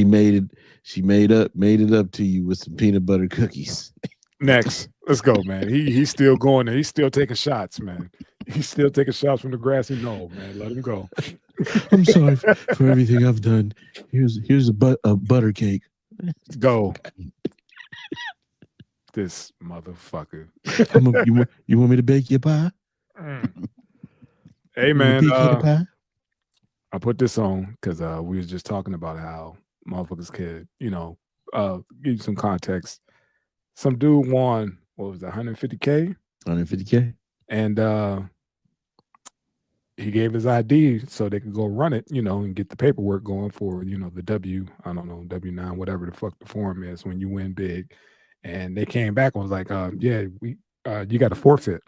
made it. She made it up to you with some peanut butter cookies. Next, let's go, man. He's still going there. He's still taking shots, man. He's still taking shots from the grassy knoll, man. Let him go. I'm sorry for everything I've done. Here's a butter cake. Go. This motherfucker. You want me to bake your pie? Hey, man. I put this on because we was just talking about how motherfuckers could, give you some context. Some dude won, what was it, 150K? 150K. And he gave his ID so they could go run it, and get the paperwork going for, the I don't know, W-9, whatever the fuck the form is when you win big. And they came back and was like, yeah, you got a forfeit.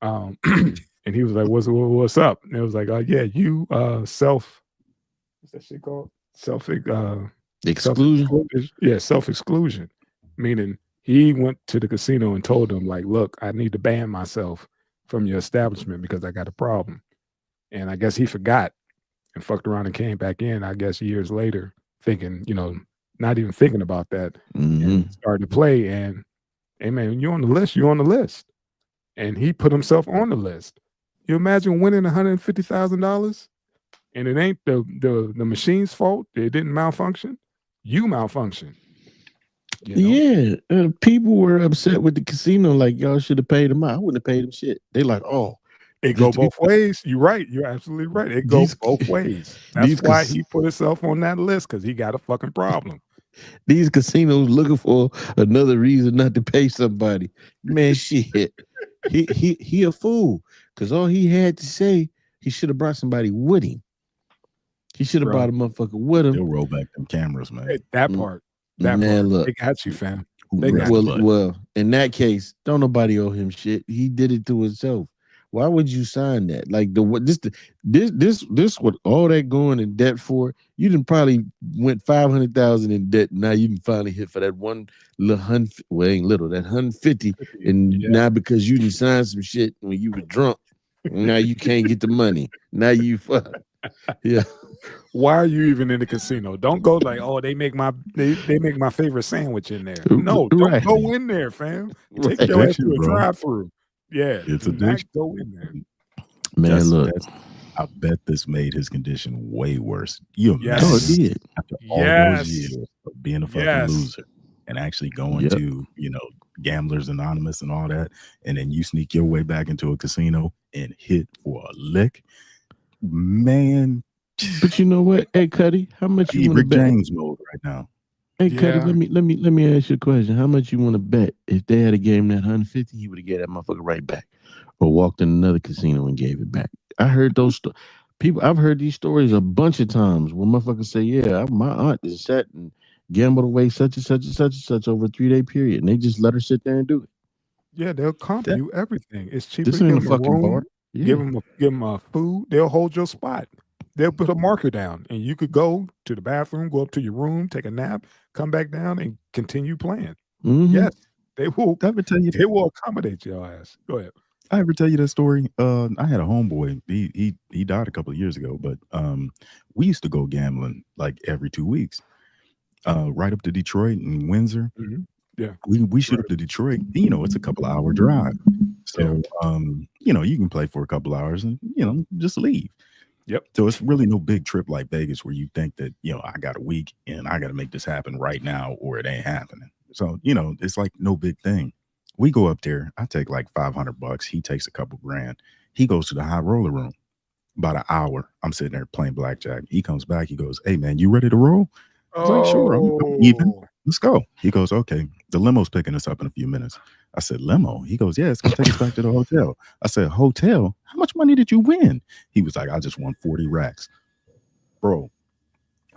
And he was like, what's up? And it was like, yeah, you what's that shit called? Exclusion. Yeah, self-exclusion. Meaning he went to the casino and told them, like, look, I need to ban myself from your establishment because I got a problem. And I guess he forgot and fucked around and came back in, I guess, years later, thinking, not even thinking about that, and started to play. And, hey, man, you're on the list. You're on the list. And he put himself on the list. You imagine winning $150,000, and it ain't the machine's fault. It didn't malfunction. You malfunction. Yeah, people were upset with the casino. Like, y'all should have paid them out. I wouldn't have paid them shit. They like, oh. It go both ways. You're right. You're absolutely right. It goes both ways. That's why he put himself on that list, because he got a fucking problem. These casinos looking for another reason not to pay somebody. Man, shit. He a fool. Because all he had to say, he should have brought somebody with him. He should have brought a motherfucker with him. They'll roll back them cameras, man. That part. That man, part. look. They got you, fam. Well, in that case, don't nobody owe him shit. He did it to himself. Why would you sign that? Like this what all that going in debt for? You didn't probably went 500,000 in debt. Now you can finally hit for that one little ain't little, that 150, and now because you didn't sign some shit when you were drunk, now you can't get the money. Now you fuck. Yeah. Why are you even in the casino? Don't go like, oh, they make my favorite sandwich in there. No, don't go in there, fam. Take your ass to a drive-through. Yeah, it's addiction. Go in there. Man, look. I bet this made his condition way worse. You imagine after all those years of being a fucking loser and actually going to, Gamblers Anonymous and all that, and then you sneak your way back into a casino and hit for a lick. Man. But you know what? Hey, Cuddy, how much you want to bet? James mode right now. Hey, Cuddy, let me ask you a question. How much you want to bet if they had a game that 150, he would have gave that motherfucker right back, or walked in another casino and gave it back? I heard those people. I've heard these stories a bunch of times where motherfuckers say, "Yeah, my aunt is sat and gambled away such and such and such and such over a 3-day period, and they just let her sit there and do it." Yeah, they'll comp you everything. It's cheaper. This ain't a fucking bar. Yeah. Give them food. They'll hold your spot. They'll put a marker down, and you could go to the bathroom, go up to your room, take a nap, come back down, and continue playing. Yes, they will. They will accommodate your ass. Go ahead. I ever tell you that story? I had a homeboy. He died a couple of years ago, but we used to go gambling like every 2 weeks, right up to Detroit and Windsor. Yeah, we shoot up to Detroit. It's a couple of hour drive, so you can play for a couple hours and just leave. Yep. So it's really no big trip like Vegas where you think that, I got a week and I got to make this happen right now or it ain't happening. So, it's like no big thing. We go up there. I take like $500. He takes a couple grand. He goes to the high roller room. About an hour. I'm sitting there playing blackjack. He comes back. He goes, "Hey, man, you ready to roll?" I was like, "Sure, I'm even. Let's go." He goes, "Okay, the limo's picking us up in a few minutes." I said, "Limo?" He goes, "Yeah, it's going to take us back to the hotel." I said, "Hotel? How much money did you win?" He was like, "I just won 40 racks. Bro,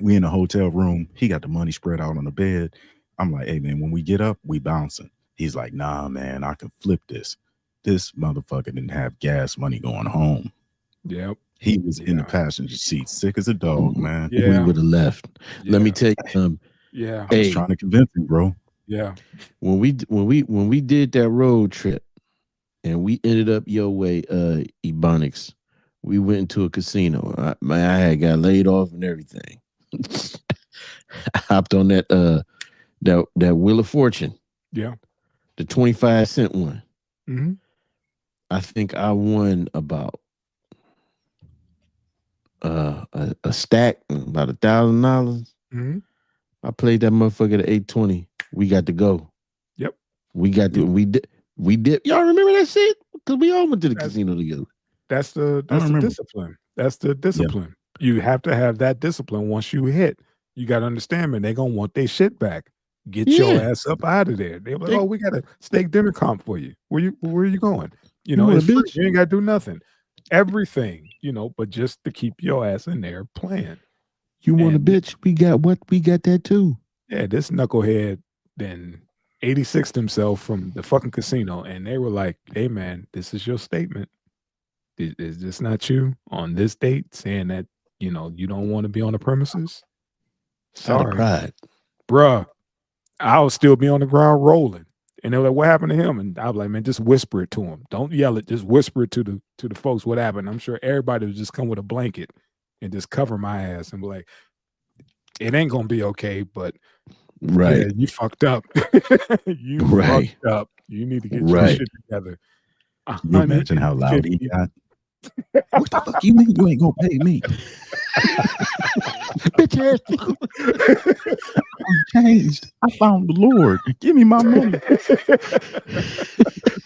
we in the hotel room. He got the money spread out on the bed. I'm like, "Hey, man, when we get up, we bouncing." He's like, "Nah, man, I can flip this." This motherfucker didn't have gas money going home. Yep. He was in the passenger seat, sick as a dog, man. Yeah. We would have left. Yeah. Let me take I was trying to convince him, bro. Yeah. When we did that road trip and we ended up your way, Ebonics, we went into a casino. I had got laid off and everything. I hopped on that Wheel of Fortune. Yeah. The 25-cent one. Mm-hmm. I think I won about a stack, about $1,000. Mm-hmm. I played that motherfucker at 820. We got to go. Yep. We got to we did. Y'all remember that shit? Because we all went to the casino together. That's the discipline. That's the discipline. Yeah. You have to have that discipline once you hit. You got to understand, man, they're gonna want their shit back. Get your ass up out of there. They're like, "Oh, we got a steak dinner comp for you. Where you going? It's free. You ain't gotta do nothing." everything, but just to keep your ass in there playing. You want a And bitch? We got that too. yeah, this knucklehead then 86'd himself from the fucking casino, and they were like, "Hey man, this is your statement. Is this not you on this date saying that you don't want to be on the premises?" Out of Sorry, pride. bruh. I'll still be on the ground rolling. And they're like, "What happened to him?" And I was like, "Man, just whisper it to him. Don't yell it. Just whisper it to the folks what happened." I'm sure everybody would just come with a blanket and just cover my ass and be like, "It ain't gonna be okay, but Right. yeah, you fucked up. You Right. fucked up. You need to get your Right. shit together." Can you imagine how loud he got? What the fuck you mean you ain't gonna pay me? Bitch ass. I'm changed. I found the Lord. Give me my money.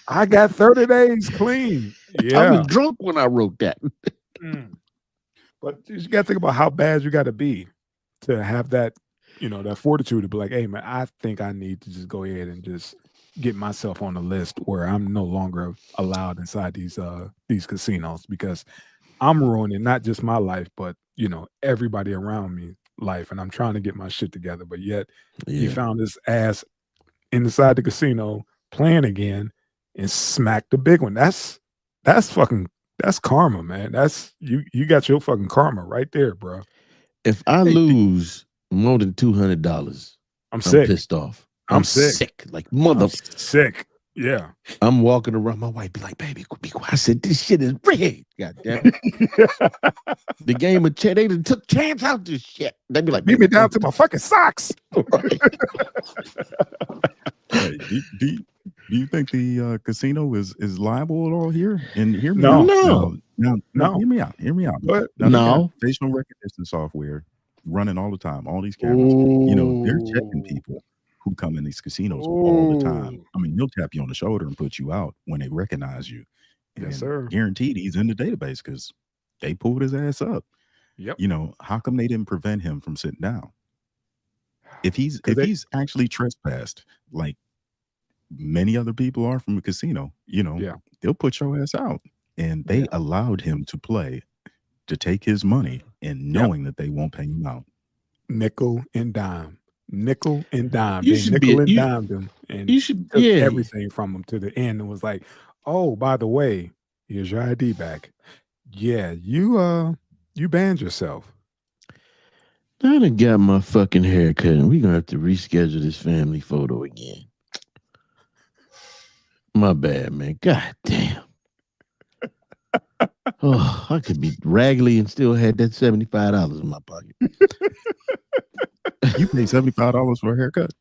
I got 30 days clean. I was Yeah. drunk when I wrote that. But you got to think about how bad you got to be to have that, that fortitude to be like, "Hey man, I think I need to just go ahead and just get myself on the list where I'm no longer allowed inside these casinos, because I'm ruining not just my life, but everybody around me life, and I'm trying to get my shit together. But yet you found this ass inside the casino playing again and smacked the big one. That's karma, man. That's you got your fucking karma right there, bro. If I lose more than $200, I'm sick. pissed off. I'm sick. Like mother. I'm sick. Yeah. I'm walking around. My wife be like, "Baby, be quiet." I said, "This shit is rigged. God damn it." The game of chance, they done took chance out this shit. They be like, "Beat me down to my fucking socks." Hey, do you think the casino is liable at all here? And hear me No. out. No. No, hear me out. Hear me out. But Now, they got facial recognition software running all the time. All these cameras, they're checking people who come in these casinos all the time. I mean, they'll tap you on the shoulder and put you out when they recognize you. And yes, sir. Guaranteed he's in the database because they pulled his ass up. Yep. How come they didn't prevent him from sitting down? If he's actually trespassed, like many other people are from a casino, they'll put your ass out. And they allowed him to play, to take his money, and knowing that they won't pay him out. Nickel and dime. Nickel and dime. You They should nickel be- and you- dimed him and You should, took yeah. everything from him to the end and was like, "Oh, by the way, here's your ID back. Yeah, you banned yourself." I done got my fucking hair cut, and we gonna have to reschedule this family photo again. My bad, man. God damn. Oh, I could be raggedy and still had that $75 in my pocket. You pay $75 for a haircut?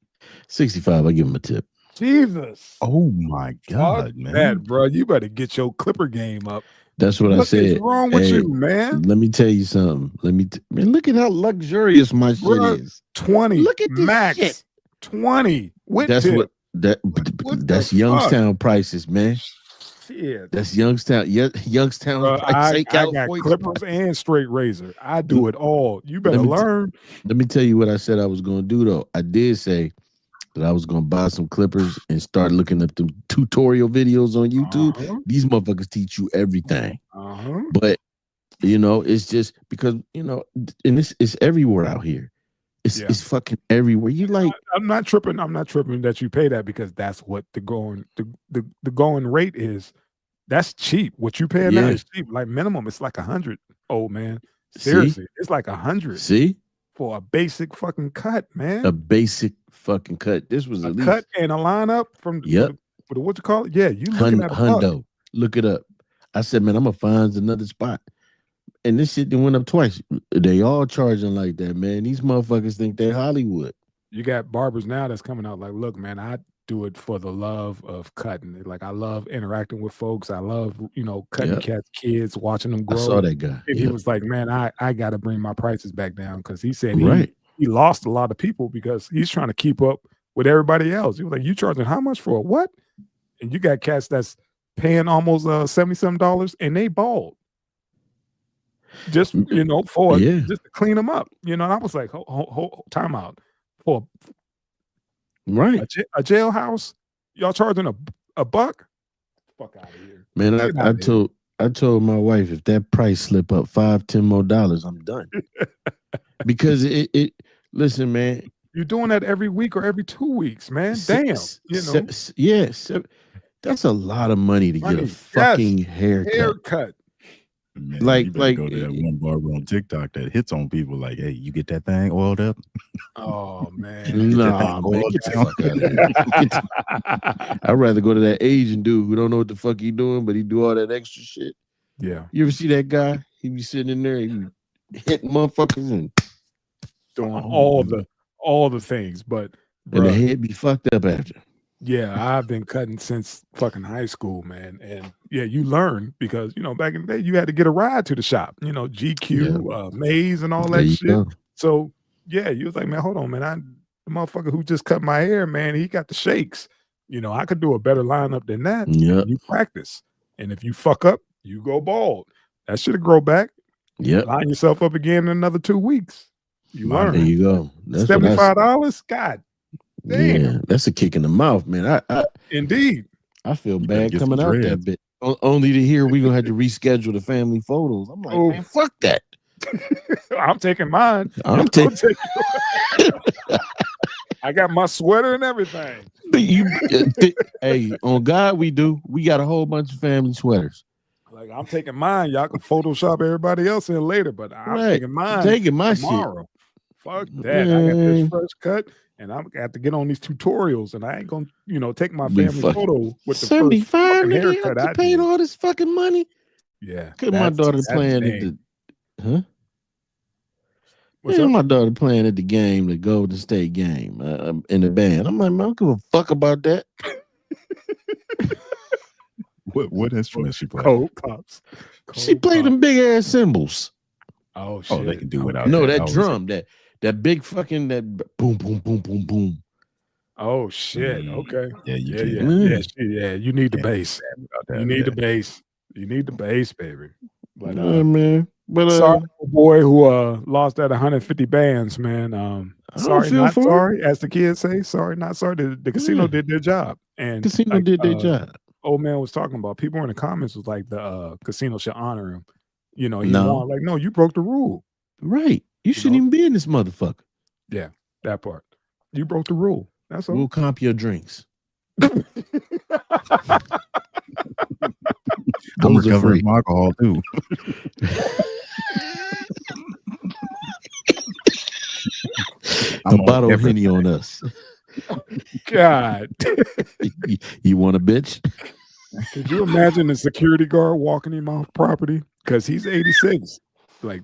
65. I give him a tip. Jesus. Oh my God, Fuck man. that, bro. You better get your clipper game up. That's what I said. What is wrong with you, man? Let me tell you something. Man, look at how luxurious my Bruh, shit is. 20. Look at this max. shit. 20. With That's tip. what that's Youngstown prices, man. Shit. That's Youngstown. Youngstown Bruh, price. I got clippers and straight razor. I do it all. You better learn. Let me tell you what I said I was going to do, though. I did say that I was going to buy some clippers and start looking at the tutorial videos on YouTube. These motherfuckers teach you everything. But, it's just because, and it's everywhere out here. It's fucking everywhere. You like? I'm not tripping. I'm not tripping that you pay that, because that's what the going rate is. That's cheap. What you paying now is cheap. Like minimum, it's like 100. Old man, seriously, it's like 100. See, for a basic fucking cut, man. A basic fucking cut. This was a at cut least and a lineup from for the what you call it? Yeah, you looking at a hundo. Look it up. I said, man, I'm gonna find another spot. And this shit went up twice. They all charging like that, man. These motherfuckers think they're Hollywood. You got barbers now that's coming out like, "Look, man, I do it for the love of cutting. Like, I love interacting with folks. I love, cutting cats, kids, watching them grow." I saw that guy. And he was like, "Man, I got to bring my prices back down," because he said he lost a lot of people because he's trying to keep up with everybody else. He was like, "You charging how much for what?" And you got cats that's paying almost $77 and they bald. Just just to clean them up, and I was like, hold time out for a jailhouse. Y'all charging a buck? Fuck out of here, man. I told I told my wife if that price slip up $5, $10 more, I'm done. Because it listen, man. You're doing that every week or every 2 weeks, man. Damn. That's a lot of money to get a Money. fucking Yes. haircut. Haircut. Man, Like- you better like- go to that one barber on TikTok that hits on people like, hey, you get that thing oiled up? Oh man. Nah, man, get the fuck out of here. I'd rather go to that Asian dude who don't know what the fuck he doing, but he do all that extra shit. Yeah. You ever see that guy? He be sitting in there, he be hitting motherfuckers and Doing all the things, but and the bruh, head be fucked up after. yeah, I've been cutting since fucking high school, man. And yeah, you learn because back in the day you had to get a ride to the shop, GQ, Maze and all There that you shit. go. So yeah, you was like, man, hold on, man. The motherfucker who just cut my hair, man, he got the shakes. I could do a better lineup than that. Yep. You practice. And if you fuck up, you go bald. That should grow back. Yep. Line yourself up again in another 2 weeks. You Mine, learn. There you go. That's what I $75? God damn. Yeah, that's a kick in the mouth, man. Indeed. I feel You better bad get coming some out that dreads. bit. Only to hear we gonna have to reschedule the family photos. I'm like, Oh. man, fuck that. I'm taking mine. I'm I'll taking. take I got my sweater and everything. But hey, on God, we do. We got a whole bunch of family sweaters. Like I'm taking mine. Y'all can Photoshop everybody else in later, but I'm Right. taking mine Taking my tomorrow. Fuck that. I got Man. this fresh cut, and I'm gonna have to get on these tutorials, and I ain't gonna take my We family fucking- photo with the first 75 fucking nigga, you haircut have I to pay did. all this fucking money. Yeah. Cause my daughter playing at the What's yeah, up? my daughter playing at the game, the Golden State game, in the band. I'm like, man, I don't give a fuck about that. What instrument she play? Cold pops. She played them big ass cymbals. Oh shit. Oh, they can do without No, that. that I was- drum, that big fucking that boom, boom, boom, boom, boom. Oh shit. Mm. Okay. Yeah, you Yeah, can't. yeah. You need the Can't bass. without that, You need the yeah. bass. You need the bass, baby. But Yeah, man. But sorry, boy who lost that 150 bands, man. don't Sorry, feel not for sorry, as the kids say. Sorry, not sorry. The casino Yeah. did their job, and casino did their job. Old man was talking about. People in the comments was like the casino should honor him. He No. won. Like, no, you broke the rule. Right. You shouldn't even be in this motherfucker. Yeah, that part. You broke the rule. That's all. We'll comp your drinks. I'm Those are recovering free. from alcohol too. A I'm on bottle of everything. Henny on us. God, You want a bitch? could you imagine the security guard walking him off property because he's 86? Like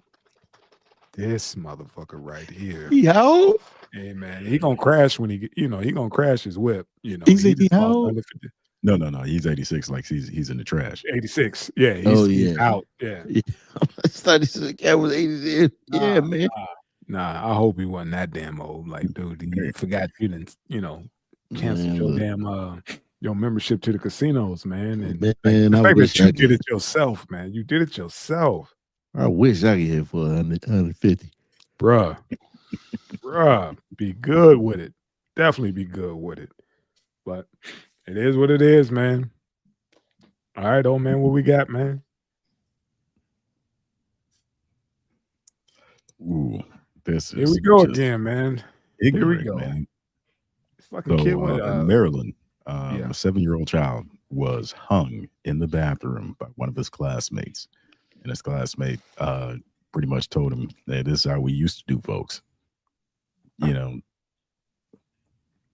this motherfucker right here. How old? Hey man, he gonna crash when he gonna crash his whip. He's he 80 just how lost old? 150 No. He's 86. Like he's in the trash. 86. Yeah, he's out. Yeah. I thought this cat was 80. Yeah, man. Nah, I hope he wasn't that damn old. Like, dude, you forgot you didn't, cancel Man, your look. damn your membership to the casinos, man. And Man, the I fact wish that you I did could. it yourself, man. You did it yourself. I wish I could hit for 150. Bruh. Be good with it. Definitely be good with it. But it is what it is, man. All right, old man, what we got, man? Ooh, this Here is we go just again, man. ignorant, go. man. This fucking So kid went, in Maryland, yeah. a 7-year-old child was hung in the bathroom by one of his classmates, and his classmate pretty much told him that this is how we used to do, folks.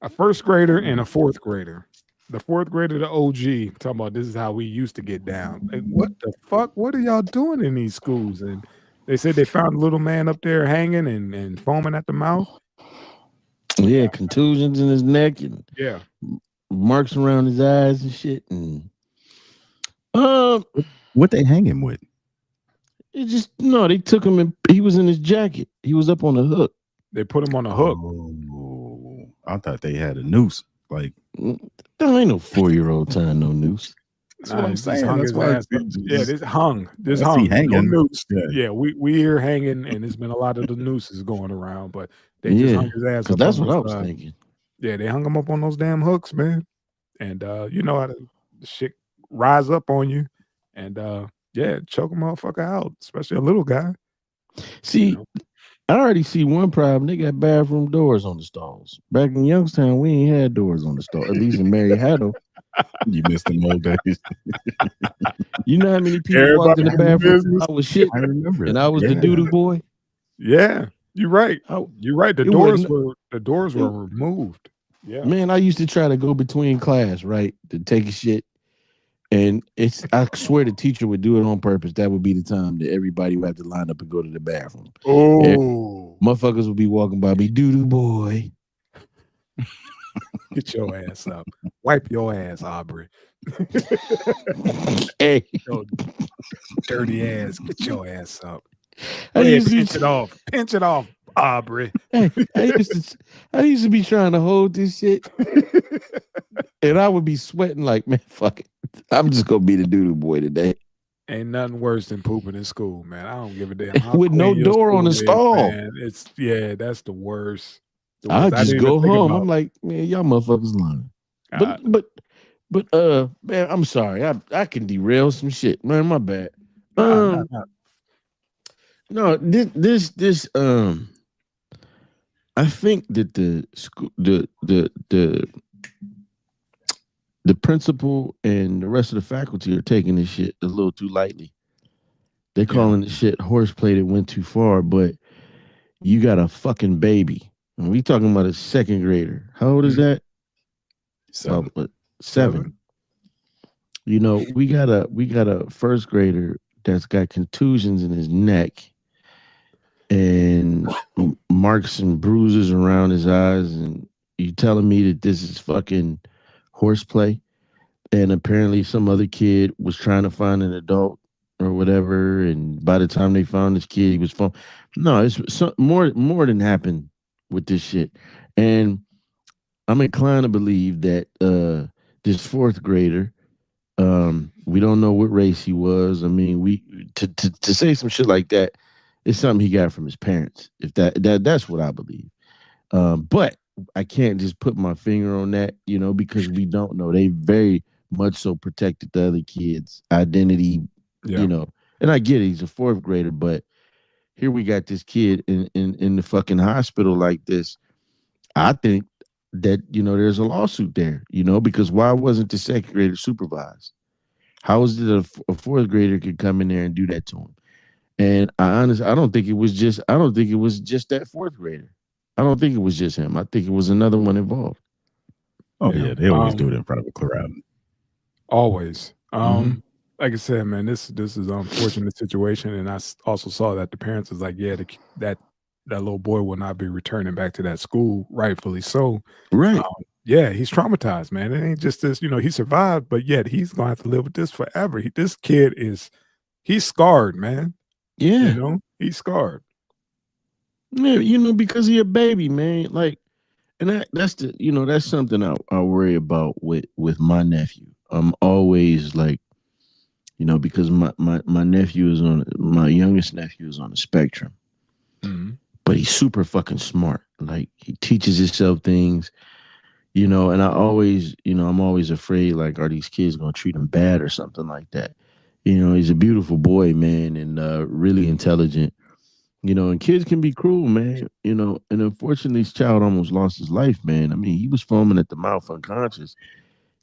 A first grader and a fourth grader. The fourth grader, the OG, talking about this is how we used to get down. Like, what the fuck? What are y'all doing in these schools? And they said they found a little man up there hanging and foaming at the mouth. Yeah, contusions in his neck and Yeah. marks around his eyes and shit. And What they hang him with? it just they took him and he was in his jacket. He was up on the hook. They put him on a hook. Oh, I thought they had a noose. Like, There ain't no 4-year-old tying no noose. that's what I'm he just saying. hung That's his why ass up. Yeah, this hung. This I hung. see No hanging. noose. Yeah. Yeah, we hear hanging, and there's been a lot of the nooses going around, but they just hung his ass because up. that's on what I those, was thinking. Yeah, they hung him up on those damn hooks, man. And you know how the shit rise up on you. And Yeah, choke a motherfucker out, especially a little guy. See, You know? I already see one problem. They got bathroom doors on the stalls. Back in Youngstown, we ain't had doors on the stall. At least in Mary Haddo. You missed them old days. You know how many people walked in Everybody the in the bathroom? business. I was shit, I remember and that. I was the Yeah. doo-doo boy. Yeah, you're right. I, You're right. The it doors wasn't. were It, removed. Yeah. man, I used to try to go between class, right, to take a shit. And I swear the teacher would do it on purpose. That would be the time that everybody would have to line up and go to the bathroom. Oh, Motherfuckers would be walking by me, doo-doo boy. get your ass up. Wipe your ass, Aubrey. Hey, Yo, dirty ass. Get your ass up. I Go ahead, used pinch to, it off. Pinch it off, Aubrey. hey, I used to be trying to hold this shit, and I would be sweating like, man, fuck it. I'm just gonna be the doo-doo boy today. Ain't nothing worse than pooping in school, man. I don't give a damn how With no clean your door on the school is, stall. man. That's the worst. The I worst. I just didn't even go think home. about. I'm like, man, y'all motherfuckers lying. Uh, But man, I'm sorry. I can derail some shit, man. My bad. nah. No, this I think that the school the principal and the rest of the faculty are taking this shit a little too lightly. They're calling this shit horseplay that went too far, but you got a fucking baby. And we talking about a second grader. How old is that? 7. About 7. You know, we got a first grader that's got contusions in his neck and marks and bruises around his eyes, and you telling me that this is fucking horseplay? And apparently some other kid was trying to find an adult or whatever, and by the time they found this kid, he was phone. No, it's more than happened with this shit, and I'm inclined to believe that this fourth grader, we don't know what race he was. I mean, we to say some shit like that is something he got from his parents. If that's what I believe. But I can't just put my finger on that, because we don't know. They very much so protected the other kid's identity, And I get it, he's a fourth grader, but here we got this kid in the fucking hospital like this. I think that there's a lawsuit there, because why wasn't the second grader supervised? How is it a fourth grader could come in there and do that to him? And I don't think it was just that fourth grader. I don't think it was just him. I think it was another one involved. Oh yeah, they always do it in front of a crowd. Always. Like I said, man, this is an unfortunate situation, and I also saw that the parents was like, yeah, that little boy will not be returning back to that school, rightfully so. Right. Yeah, he's traumatized, man. It ain't just this, he survived, but yet he's gonna have to live with this forever. This kid he's scarred, man. Yeah. He's scarred. Yeah, because he a baby, man. Like, and that's something I worry about with my nephew. I'm always like, because my youngest nephew is on the spectrum, but he's super fucking smart. Like, he teaches himself things, and I'm always afraid, like, are these kids gonna treat him bad or something like that? He's a beautiful boy, man, and really intelligent. And kids can be cruel, man. And unfortunately, this child almost lost his life, man. I mean, he was foaming at the mouth, unconscious.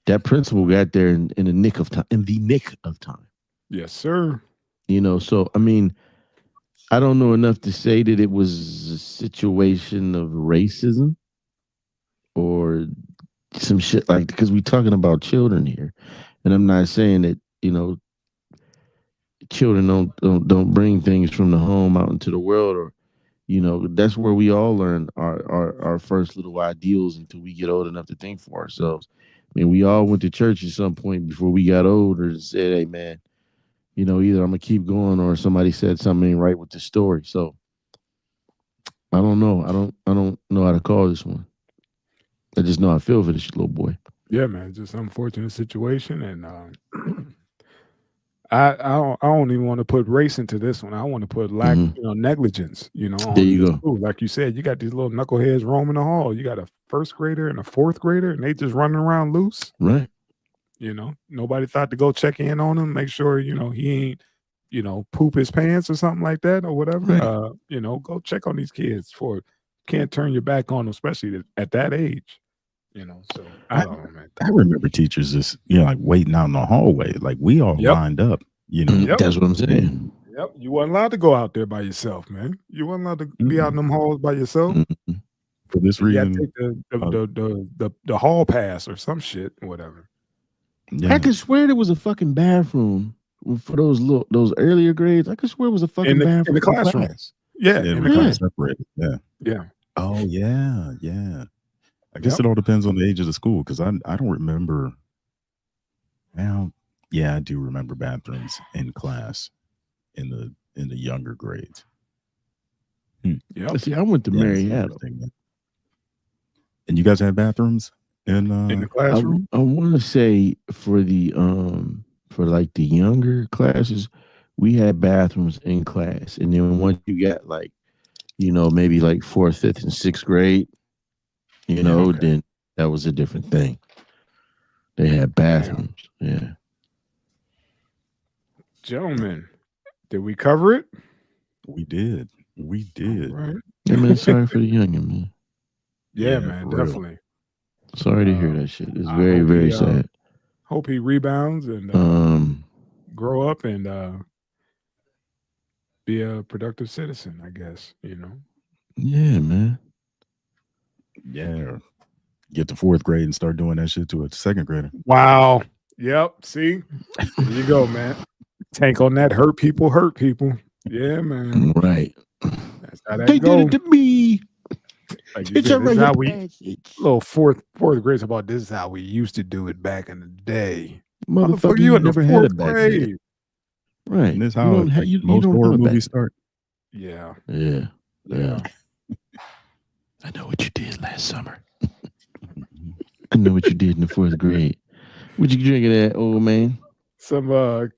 That principal got there in the nick of time. Yes, sir. So I mean, I don't know enough to say that it was a situation of racism or some shit like, because we're talking about children here, and I'm not saying that children don't bring things from the home out into the world, or that's where we all learn our first little ideals until we get old enough to think for ourselves. I mean, we all went to church at some point before we got older and said, hey man, either I'm gonna keep going or somebody said something ain't right with the story. So I don't know. I don't know how to call this one. I just know I feel for this little boy. Yeah, man, just an unfortunate situation, and I don't even want to put race into this one. I want to put negligence. There you go. School. Like you said, you got these little knuckleheads roaming the hall. You got a first grader and a fourth grader, and they just running around loose. Right. Nobody thought to go check in on him, make sure he ain't poop his pants or something like that or whatever, Right. go check on these kids. Can't turn your back on them, especially at that age. So I I, don't know, man. I remember teachers just, like waiting out in the hallway. Like we all Yep. lined up, Yep. That's what I'm saying. Yep. You weren't allowed to go out there by yourself, man. You weren't allowed to be out in them halls by yourself. Mhm. For this You had to reason. take the hall pass or some shit or whatever. Yeah. I could swear there was a fucking bathroom for those earlier grades. I could swear it was a fucking bathroom in the classroom. class. Yeah, Yeah, in we the kind of class. separated. Yeah. Yeah. Oh yeah, yeah. I guess Yep. it all depends on the age of the school because I don't remember. Now, yeah, I do remember bathrooms in class in the younger grades. Yep. See, I went to Yeah, that's Marietta. interesting, man. And you guys had bathrooms in In the classroom. I want to say for like the younger classes, we had bathrooms in class, and then once you got like maybe like fourth, fifth, and sixth grade, Okay. then that was a different thing. They had bathrooms. Yeah. Gentlemen, did we cover it? We did. We did. All right. Yeah, man. Sorry for the youngin, man. Yeah, Yeah, man, for real. definitely. Sorry to hear that shit. It's I very, hope very he, sad. Hope he rebounds and grow up and be a productive citizen, I guess, Yeah, man. Yeah. Get to fourth grade and start doing that shit to a second grader. Wow. Yep. See? There you go, man. Tank on that. Hurt people. Yeah, man. Right. That's how that They go. did it to me. Like you It's said, a this is regular how we passage. little fourth grade about this is how we used to do it back in the day. Motherfucker, you you in the never had it fourth back grade. then. Right. And this You how don't, like, you most don't horror have it back movies then. start. Yeah. Yeah. I know what you did last summer. I know what you did in the fourth grade. What you drinking at, old man? Some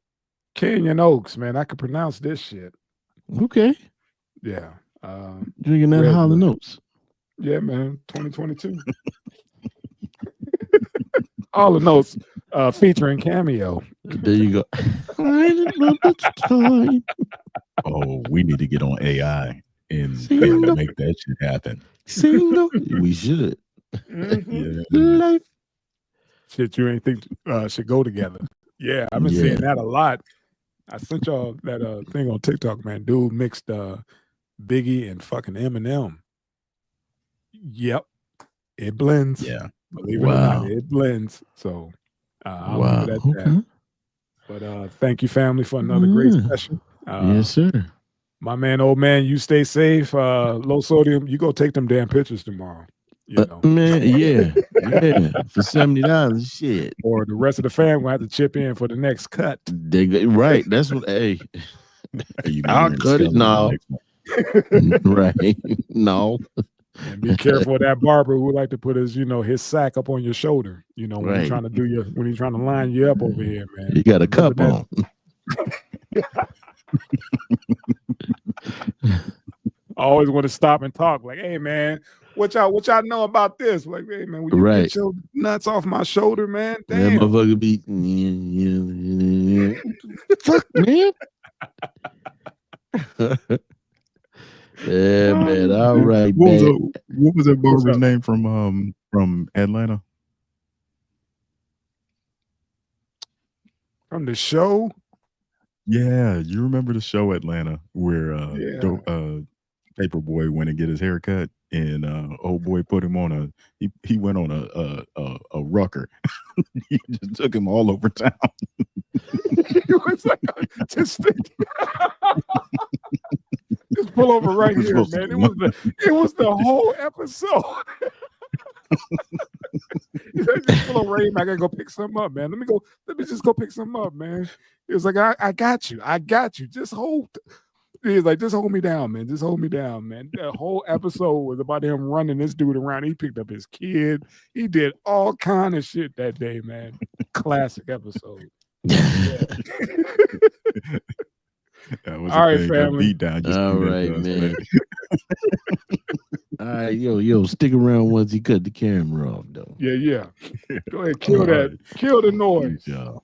Canyon Oaks, man. I could pronounce this shit. Okay. Yeah. Drinking that Red Hollow Bull. Notes. Yeah, man. 2022. All the notes featuring Cameo. There you go. I love it's time. Oh, we need to get on AI and Sing make that shit happen. Sing we should. Mm-hmm. Yeah. Life. Shit you ain't think should go together. Yeah, I've been seeing that a lot. I sent y'all that thing on TikTok, man. Dude mixed Biggie and fucking Eminem. Yep. It blends. Yeah. Believe it or not, it blends. So I'll leave it at that. But thank you, family, for another great session. Yes, sir. My man, old man, you stay safe. Low sodium. You go take them damn pictures tomorrow. Man, yeah. For $70, shit. Or the rest of the fam will have to chip in for the next cut. Right. That's what. Hey, I'll cut it now. Right. No. And be careful of that barber who like to put his sack up on your shoulder. When he's trying to when he's trying to line you up over here, man. You got a cup on. I always want to stop and talk. Like, hey man, what y'all know about this? Like, hey man, will you get your nuts off my shoulder, man? Damn. That motherfucker be fuck, man. Yeah, man. All right, what was that barber's name from Atlanta? From the show? Yeah, you remember the show Atlanta where Paperboy went and get his hair cut, and old boy put him on he went on a rucker. He just took him all over town. It was like just pull over right here, man. It was the whole episode. Just pull over right here, man. I gotta go pick some up, man. Let me just go pick some up, man. It was like, I got you. Just hold. He's like, just hold me down, man. Just hold me down, man. The whole episode was about him running this dude around. He picked up his kid. He did all kind of shit that day, man. Classic episode. Yeah. All right, family. All right, man. All right, yo, stick around once he cut the camera off, though. Yeah. Go ahead, kill that. Kill the noise. Yeah.